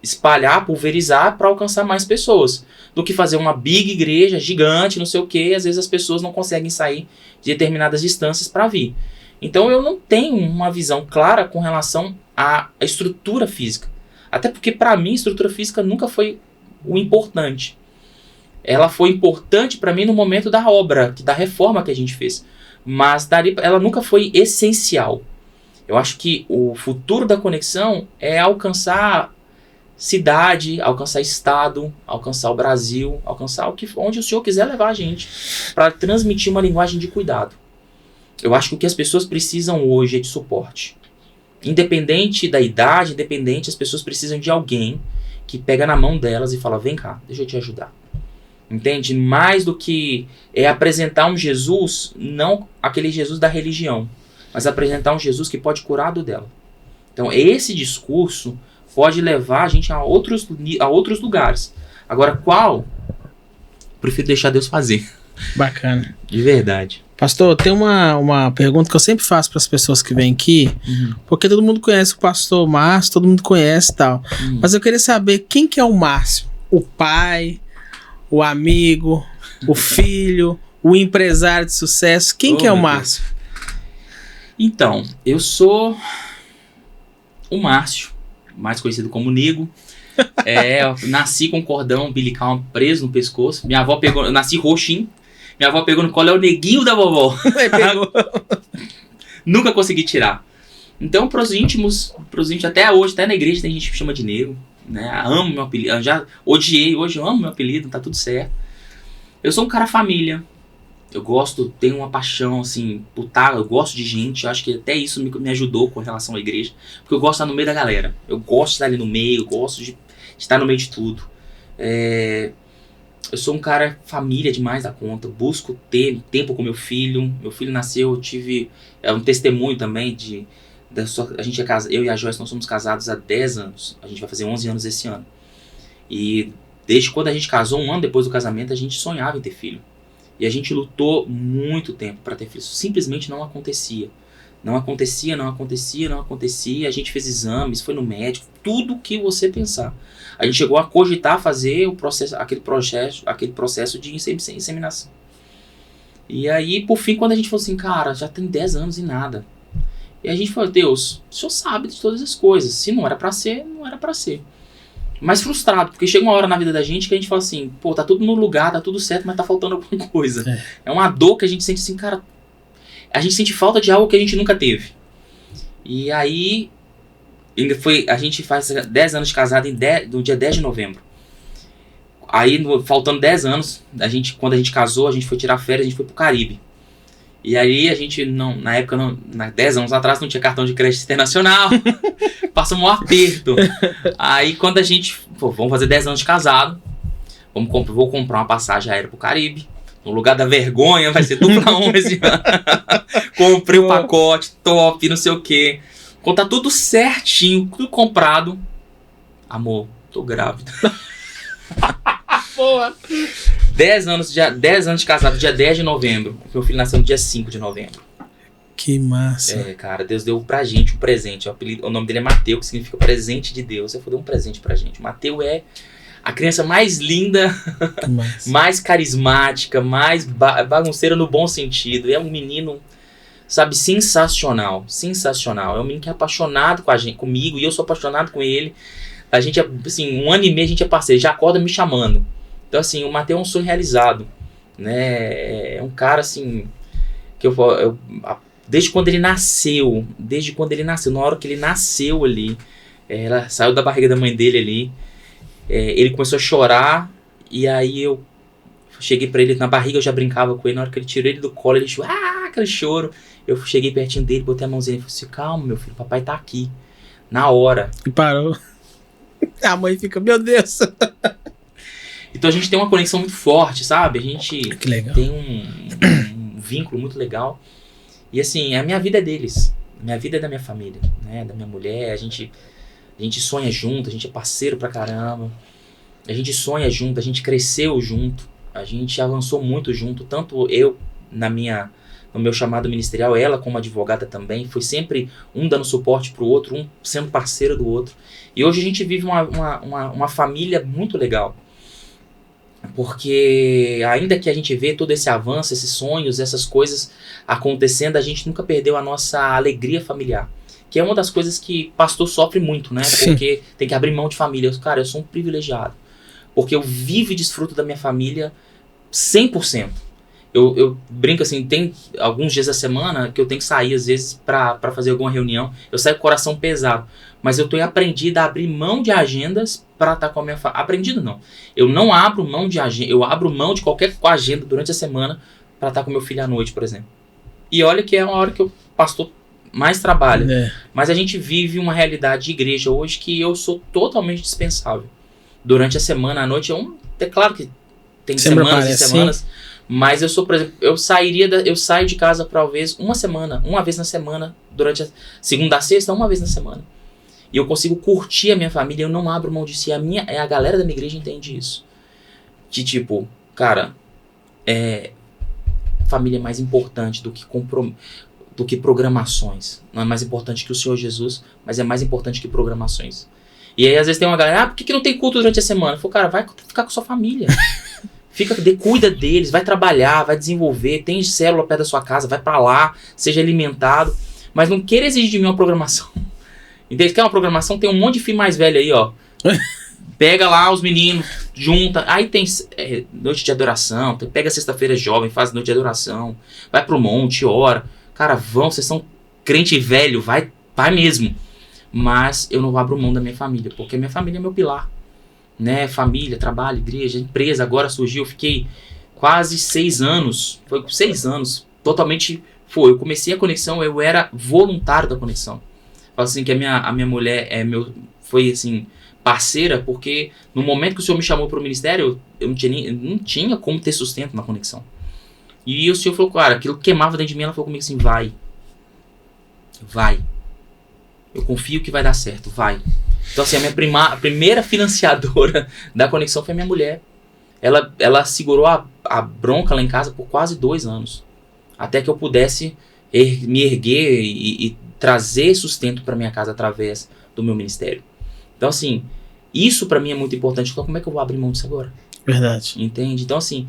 espalhar, pulverizar para alcançar mais pessoas, do que fazer uma big igreja gigante, não sei o que, às vezes as pessoas não conseguem sair de determinadas distâncias para vir. Então eu não tenho uma visão clara com relação à estrutura física, até porque para mim a estrutura física nunca foi o importante. Ela foi importante para mim no momento da obra, da reforma que a gente fez. Mas ela nunca foi essencial. Eu acho que o futuro da conexão é alcançar cidade, alcançar estado, alcançar o Brasil, alcançar onde o Senhor quiser levar a gente, para transmitir uma linguagem de cuidado. Eu acho que o que as pessoas precisam hoje é de suporte. Independente da idade, as pessoas precisam de alguém que pega na mão delas e fala, vem cá, deixa eu te ajudar. Entende? Mais do que apresentar um Jesus, não aquele Jesus da religião, mas apresentar um Jesus que pode curar do dela. Então esse discurso pode levar a gente a outros lugares. Agora qual? Prefiro deixar Deus fazer. Bacana. De verdade. Pastor, tem uma pergunta que eu sempre faço para as pessoas que vêm aqui, porque todo mundo conhece o pastor Márcio, todo mundo conhece e tal, mas eu queria saber quem que é o Márcio? O pai, o amigo, o filho, o empresário de sucesso. Quem que é o Márcio? Então, eu sou o Márcio, mais conhecido como Nego. Eu nasci com um cordão umbilical preso no pescoço. Minha avó pegou, eu nasci roxinho. Minha avó pegou no colo, é o neguinho da vovó. Nunca consegui tirar. Então, pros íntimos, até hoje, até na igreja tem gente que chama de nego, né? Amo meu apelido, eu já odiei, hoje eu amo meu apelido, tá tudo certo. Eu sou um cara família, eu gosto, tenho uma paixão, assim, eu gosto de gente, eu acho que até isso me ajudou com relação à igreja, porque eu gosto de estar no meio da galera, eu gosto de estar ali no meio, eu gosto de estar no meio de tudo. Eu sou um cara família demais da conta, busco ter tempo com meu filho nasceu, eu tive um testemunho também a gente eu e a Joyce, nós somos casados há 10 anos, a gente vai fazer 11 anos esse ano, e desde quando a gente casou, um ano depois do casamento, a gente sonhava em ter filho, e a gente lutou muito tempo para ter filho, simplesmente não acontecia, a gente fez exames, foi no médico, tudo que você pensar. A gente chegou a cogitar fazer aquele processo de inseminação. E aí, por fim, quando a gente falou assim, cara, já tem 10 anos e nada. E a gente falou, Deus, o Senhor sabe de todas as coisas. Se não era pra ser, não era pra ser. Mas frustrado, porque chega uma hora na vida da gente que a gente fala assim, pô, tá tudo no lugar, tá tudo certo, mas tá faltando alguma coisa. É uma dor que a gente sente assim, cara, a gente sente falta de algo que a gente nunca teve. E aí, a gente faz 10 anos de casado no dia 10 de novembro. Aí, faltando 10 anos, quando a gente casou, a gente foi tirar férias, a gente foi pro Caribe. E aí, a gente, na época, 10 anos atrás, não tinha cartão de crédito internacional. Passamos um aperto. Aí, quando a gente, vamos fazer 10 anos de casado, vou comprar uma passagem aérea pro Caribe. No lugar da vergonha, vai ser dupla 11. Comprei o pacote, top, não sei o quê. Quando tá tudo certinho, tudo comprado. Amor, tô grávida. Boa. 10 anos de casado, dia 10 de novembro. Meu filho nasceu no dia 5 de novembro. Que massa. Cara, Deus deu pra gente um presente. O nome dele é Mateu, que significa presente de Deus. Ele deu um presente pra gente. Mateu é a criança mais linda, mais carismática, mais bagunceira no bom sentido. É um menino, sabe, sensacional. Sensacional. É um menino que é apaixonado comigo e eu sou apaixonado com ele. A gente, assim, 1 ano e meio a gente é parceiro, já acorda me chamando. Então, assim, o Mateu é um sonho realizado, né? É um cara, assim, que desde quando ele nasceu, na hora que ele nasceu ali, ela saiu da barriga da mãe dele ali, ele começou a chorar, e aí eu cheguei pra ele na barriga, eu já brincava com ele, na hora que ele tirou ele do colo, ele chorou, aquele choro. Eu cheguei pertinho dele, botei a mãozinha e falei assim, calma, meu filho, papai tá aqui, na hora. E parou. A mãe fica, meu Deus. Então a gente tem uma conexão muito forte, sabe? A gente tem um vínculo muito legal. E assim, a minha vida é deles. A minha vida é da minha família, né? Da minha mulher. A gente sonha junto, a gente é parceiro pra caramba. A gente sonha junto, a gente cresceu junto. A gente avançou muito junto. Tanto eu, no meu chamado ministerial, ela como advogada também. Foi sempre um dando suporte pro outro, um sendo parceiro do outro. E hoje a gente vive uma família muito legal. Porque ainda que a gente vê todo esse avanço, esses sonhos, essas coisas acontecendo, a gente nunca perdeu a nossa alegria familiar. Que é uma das coisas que pastor sofre muito, né? Porque tem que abrir mão de família. Cara, eu sou um privilegiado. Porque eu vivo e desfruto da minha família 100%. Eu brinco assim, tem alguns dias da semana que eu tenho que sair às vezes pra fazer alguma reunião. Eu saio com o coração pesado. Mas eu tenho aprendido a abrir mão de agendas para estar com a minha família. Aprendido não. Eu não abro mão de agenda. Eu abro mão de qualquer agenda durante a semana para estar com meu filho à noite, por exemplo. E olha que é uma hora que o pastor mais trabalha. Mas a gente vive uma realidade de igreja hoje que eu sou totalmente dispensável. Durante a semana, à noite, é claro que tem semanas e semanas. Sim. Mas eu sou, por exemplo, eu saio de casa talvez uma vez na semana, durante a segunda a sexta, uma vez na semana. E eu consigo curtir a minha família, eu não abro mão de si. A galera da minha igreja entende isso. De tipo, cara, família é mais importante do que programações. Não é mais importante que o Senhor Jesus, mas é mais importante que programações. E aí às vezes tem uma galera, por que não tem culto durante a semana? Eu falo, cara, vai ficar com sua família. Cuida deles, vai trabalhar, vai desenvolver, tem célula perto da sua casa, vai pra lá, seja alimentado. Mas não queira exigir de mim uma programação. Entende? Quer uma programação? Tem um monte de filho mais velho aí, ó. Pega lá os meninos, junta. Aí tem noite de adoração. Pega sexta-feira jovem, faz noite de adoração. Vai pro monte, ora. Cara, vocês são crente velho, vai pai mesmo. Mas eu não abro mão da minha família, porque minha família é meu pilar. Né? Família, trabalho, igreja, empresa, agora surgiu, eu fiquei quase 6 anos, foi 6 anos, totalmente eu comecei a conexão, eu era voluntário da conexão. Falo assim que a minha mulher foi assim, parceira, porque no momento que o Senhor me chamou para o ministério, eu não tinha como ter sustento na conexão. E o Senhor falou, cara, aquilo queimava dentro de mim, ela falou comigo assim, vai, eu confio que vai dar certo, vai. Então assim, a primeira financiadora da conexão foi a minha mulher. Ela segurou a bronca lá em casa por quase 2 anos. Até que eu pudesse me erguer e trazer sustento para minha casa através do meu ministério. Então assim, isso para mim é muito importante. Então como é que eu vou abrir mão disso agora? Verdade. Entende? Então assim,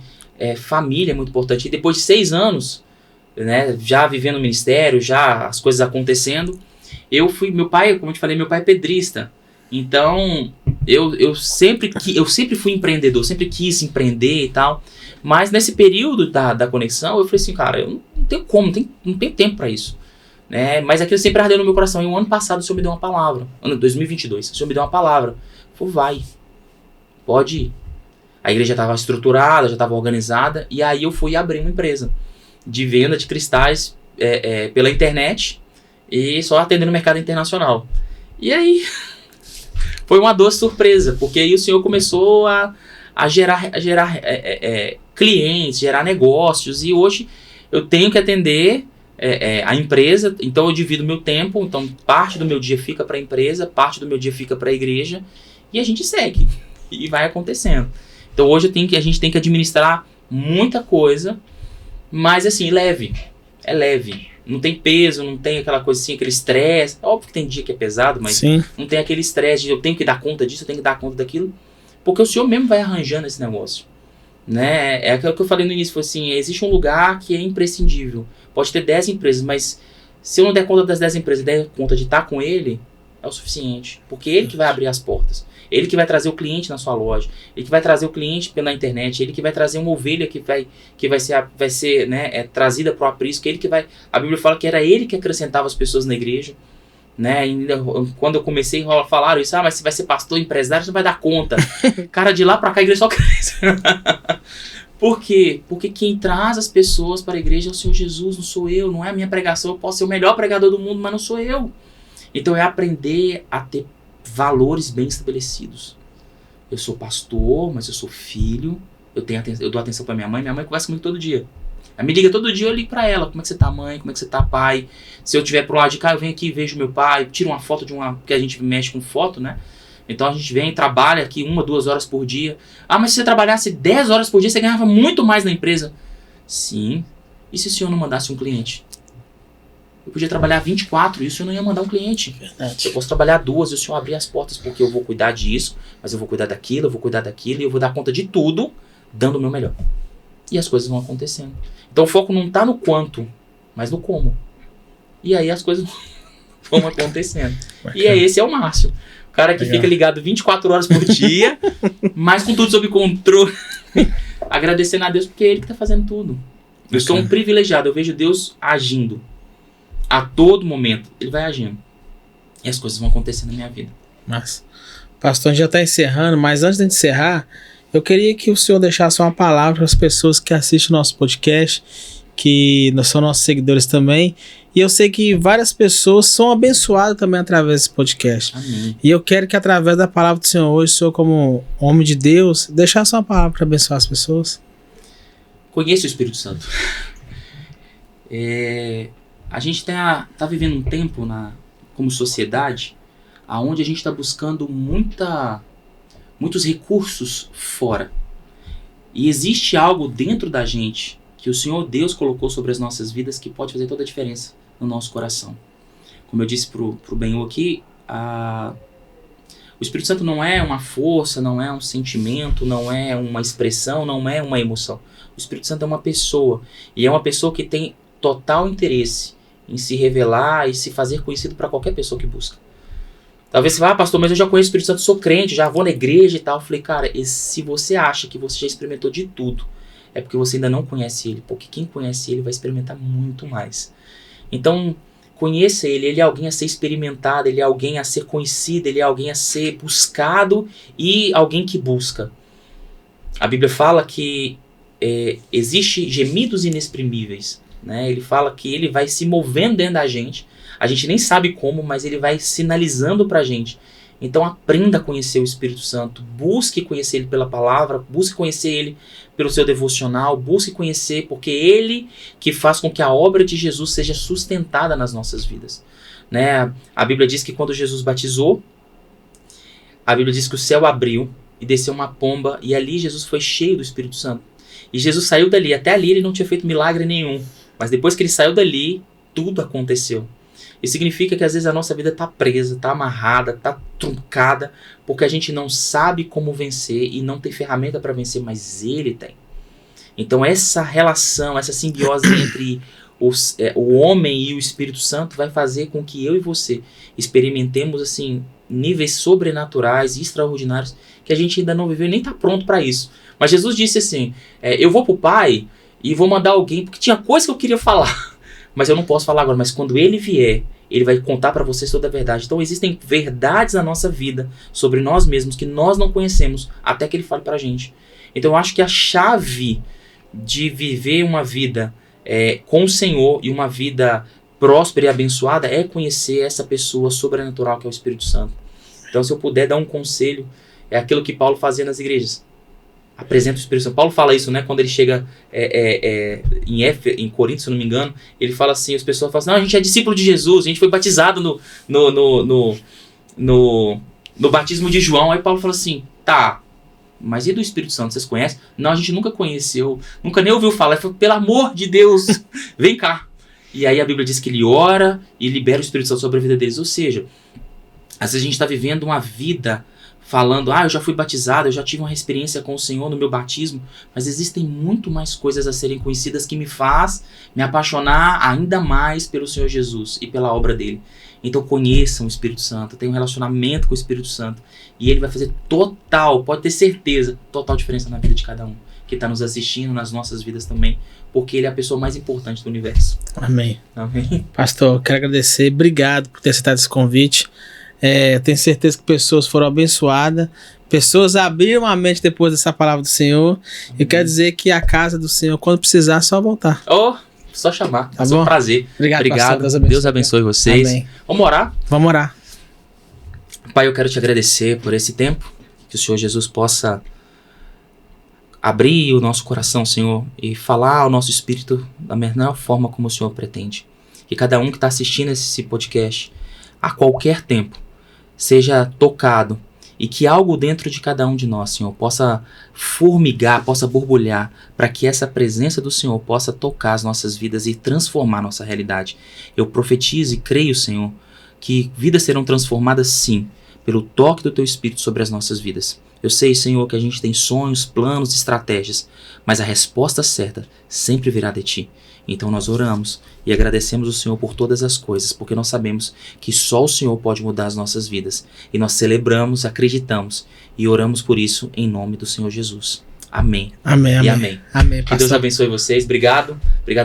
família é muito importante. E depois de 6 anos, né, já vivendo no ministério, já as coisas acontecendo, meu pai, como eu te falei, meu pai é pedrista. Então, eu sempre fui empreendedor, sempre quis empreender e tal. Mas nesse período da conexão, eu falei assim, cara, eu não tenho como, não tenho tempo para isso. Né? Mas aquilo sempre ardeu no meu coração. E o ano passado o Senhor me deu uma palavra. Ano 2022, o Senhor me deu uma palavra. Falei, vai, pode ir. A igreja já estava estruturada, já estava organizada. E aí eu fui abrir uma empresa de venda de cristais pela internet e só atendendo no mercado internacional. E aí... foi uma doce surpresa, porque aí o Senhor começou a gerar clientes, gerar negócios, e hoje eu tenho que atender a empresa, então eu divido meu tempo, então parte do meu dia fica para a empresa, parte do meu dia fica para a igreja, e a gente segue, e vai acontecendo. Então hoje a gente tem que administrar muita coisa, mas assim, é leve. Não tem peso, não tem aquela coisa assim, aquele estresse. Óbvio que tem dia que é pesado, mas Sim. Não tem aquele estresse de eu tenho que dar conta disso, eu tenho que dar conta daquilo. Porque o Senhor mesmo vai arranjando esse negócio. Né? É aquilo que eu falei no início, foi assim, existe um lugar que é imprescindível. Pode ter 10 empresas, mas se eu não der conta das 10 empresas e der conta de estar com ele, é o suficiente. Porque ele que vai abrir as portas. Ele que vai trazer o cliente na sua loja. Ele que vai trazer o cliente pela internet. Ele que vai trazer uma ovelha que vai ser né, trazida para o aprisco. Ele que vai... A Bíblia fala que era ele que acrescentava as pessoas na igreja. Né? E quando eu comecei, falaram isso. Mas você vai ser pastor, empresário, você não vai dar conta. Cara, de lá para cá a igreja só cresce. Por quê? Porque quem traz as pessoas para a igreja é o Senhor Jesus, não sou eu. Não é a minha pregação. Eu posso ser o melhor pregador do mundo, mas não sou eu. Então é aprender a ter valores bem estabelecidos. Eu sou pastor, mas eu sou filho. Eu dou atenção para minha mãe conversa comigo todo dia. Ela me liga todo dia, eu ligo para ela. Como é que você tá, mãe? Como é que você tá, pai? Se eu estiver pro lado de cá, eu venho aqui e vejo meu pai. Tiro uma foto porque a gente mexe com foto, né? Então a gente vem, trabalha aqui 1, 2 horas por dia. Ah, mas se você trabalhasse 10 horas por dia, você ganhava muito mais na empresa. Sim. E se o senhor não mandasse um cliente? Eu podia trabalhar 24 e o senhor não ia mandar um cliente. Verdade. Eu posso trabalhar 2 e o senhor abrir as portas, porque eu vou cuidar disso, mas eu vou cuidar daquilo, eu vou cuidar daquilo, e eu vou dar conta de tudo, dando o meu melhor. E as coisas vão acontecendo. Então o foco não está no quanto, mas no como. E aí as coisas vão acontecendo. Bacana. E aí esse é o Márcio. O cara que fica ligado 24 horas por dia, mas com tudo sob controle. Agradecendo a Deus, porque é Ele que está fazendo tudo. Eu sou um privilegiado, eu vejo Deus agindo. A todo momento, Ele vai agindo. E as coisas vão acontecendo na minha vida. Mas, pastor, a gente já está encerrando, mas antes de encerrar, eu queria que o senhor deixasse uma palavra para as pessoas que assistem o nosso podcast, que são nossos seguidores também. E eu sei que várias pessoas são abençoadas também através desse podcast. Amém. E eu quero que através da palavra do Senhor hoje, o senhor como homem de Deus, deixasse uma palavra para abençoar as pessoas. Conheça o Espírito Santo. A gente tá vivendo um tempo como sociedade onde a gente está buscando muitos recursos fora. E existe algo dentro da gente que o Senhor Deus colocou sobre as nossas vidas que pode fazer toda a diferença no nosso coração. Como eu disse pro Benhu aqui, o Espírito Santo não é uma força, não é um sentimento, não é uma expressão, não é uma emoção. O Espírito Santo é uma pessoa. E é uma pessoa que tem total interesse em se revelar e se fazer conhecido para qualquer pessoa que busca. Talvez você vá, pastor, mas eu já conheço o Espírito Santo, sou crente, já vou na igreja e tal. Eu falei, cara, se você acha que você já experimentou de tudo, é porque você ainda não conhece Ele. Porque quem conhece Ele vai experimentar muito mais. Então, conheça ele é alguém a ser experimentado, ele é alguém a ser conhecido, ele é alguém a ser buscado e alguém que busca. A Bíblia fala que existe gemidos inexprimíveis, né? Ele fala que ele vai se movendo dentro da gente, a gente nem sabe como, mas ele vai sinalizando pra gente. Então aprenda a conhecer o Espírito Santo, busque conhecer ele pela palavra, busque conhecer ele pelo seu devocional, busque conhecer, porque ele que faz com que a obra de Jesus seja sustentada nas nossas vidas, né? A Bíblia diz que quando Jesus batizou, a Bíblia diz que o céu abriu e desceu uma pomba, e ali Jesus foi cheio do Espírito Santo. E Jesus saiu dali, até ali ele não tinha feito milagre nenhum, mas depois que ele saiu dali, tudo aconteceu. Isso significa que às vezes a nossa vida está presa, está amarrada, está truncada, porque a gente não sabe como vencer e não tem ferramenta para vencer, mas ele tem. Então essa relação, essa simbiose entre o homem e o Espírito Santo vai fazer com que eu e você experimentemos assim níveis sobrenaturais e extraordinários que a gente ainda não viveu e nem está pronto para isso. Mas Jesus disse assim, eu vou para o Pai e vou mandar alguém, porque tinha coisa que eu queria falar, mas eu não posso falar agora, mas quando ele vier, ele vai contar para vocês toda a verdade. Então existem verdades na nossa vida sobre nós mesmos que nós não conhecemos até que ele fale para a gente. Então eu acho que a chave de viver uma vida com o Senhor e uma vida próspera e abençoada é conhecer essa pessoa sobrenatural que é o Espírito Santo. Então se eu puder dar um conselho, é aquilo que Paulo fazia nas igrejas. Apresenta o Espírito Santo. Paulo fala isso, né? Quando ele chega em Corinto, se eu não me engano, ele fala assim, as pessoas falam assim, não, a gente é discípulo de Jesus, a gente foi batizado no batismo de João. Aí Paulo fala assim, tá, mas e do Espírito Santo, vocês conhecem? Não, a gente nunca conheceu, nunca nem ouviu falar. Ele falou, pelo amor de Deus, vem cá. E aí a Bíblia diz que ele ora e libera o Espírito Santo sobre a vida deles. Ou seja, às vezes a gente está vivendo uma vida falando, eu já fui batizado, eu já tive uma experiência com o Senhor no meu batismo, mas existem muito mais coisas a serem conhecidas que me faz me apaixonar ainda mais pelo Senhor Jesus e pela obra dele. Então conheçam o Espírito Santo, tenham um relacionamento com o Espírito Santo, e ele vai fazer pode ter certeza, total diferença na vida de cada um que está nos assistindo, nas nossas vidas também, porque ele é a pessoa mais importante do universo. Amém. Amém. Pastor, quero agradecer, obrigado por ter aceitado esse convite. Eu tenho certeza que pessoas foram abençoadas, pessoas abriram a mente depois dessa palavra do Senhor. Eu quero dizer que a casa do Senhor, quando precisar, é só voltar. Só chamar, tá é um prazer. Obrigado. Pastor, Deus abençoe vocês. Amém. Vamos orar? Vamos orar. Pai, eu quero te agradecer por esse tempo, que o Senhor Jesus possa abrir o nosso coração, Senhor, e falar ao nosso espírito da melhor forma como o Senhor pretende. Que cada um que está assistindo esse podcast, a qualquer tempo, seja tocado e que algo dentro de cada um de nós, Senhor, possa formigar, possa borbulhar, para que essa presença do Senhor possa tocar as nossas vidas e transformar a nossa realidade. Eu profetizo e creio, Senhor, que vidas serão transformadas sim, pelo toque do Teu Espírito sobre as nossas vidas. Eu sei, Senhor, que a gente tem sonhos, planos, estratégias, mas a resposta certa sempre virá de Ti. Então nós oramos e agradecemos o Senhor por todas as coisas, porque nós sabemos que só o Senhor pode mudar as nossas vidas. E nós celebramos, acreditamos e oramos por isso em nome do Senhor Jesus. Amém. Amém. E amém. amém. Amém, que Deus abençoe vocês. Obrigado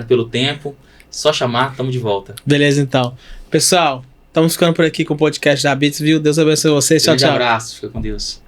pelo tempo. Só chamar, estamos de volta. Beleza, então. Pessoal, estamos ficando por aqui com o podcast da Beats, viu? Deus abençoe vocês. Tchau, tchau. Um abraço. Fica com Deus.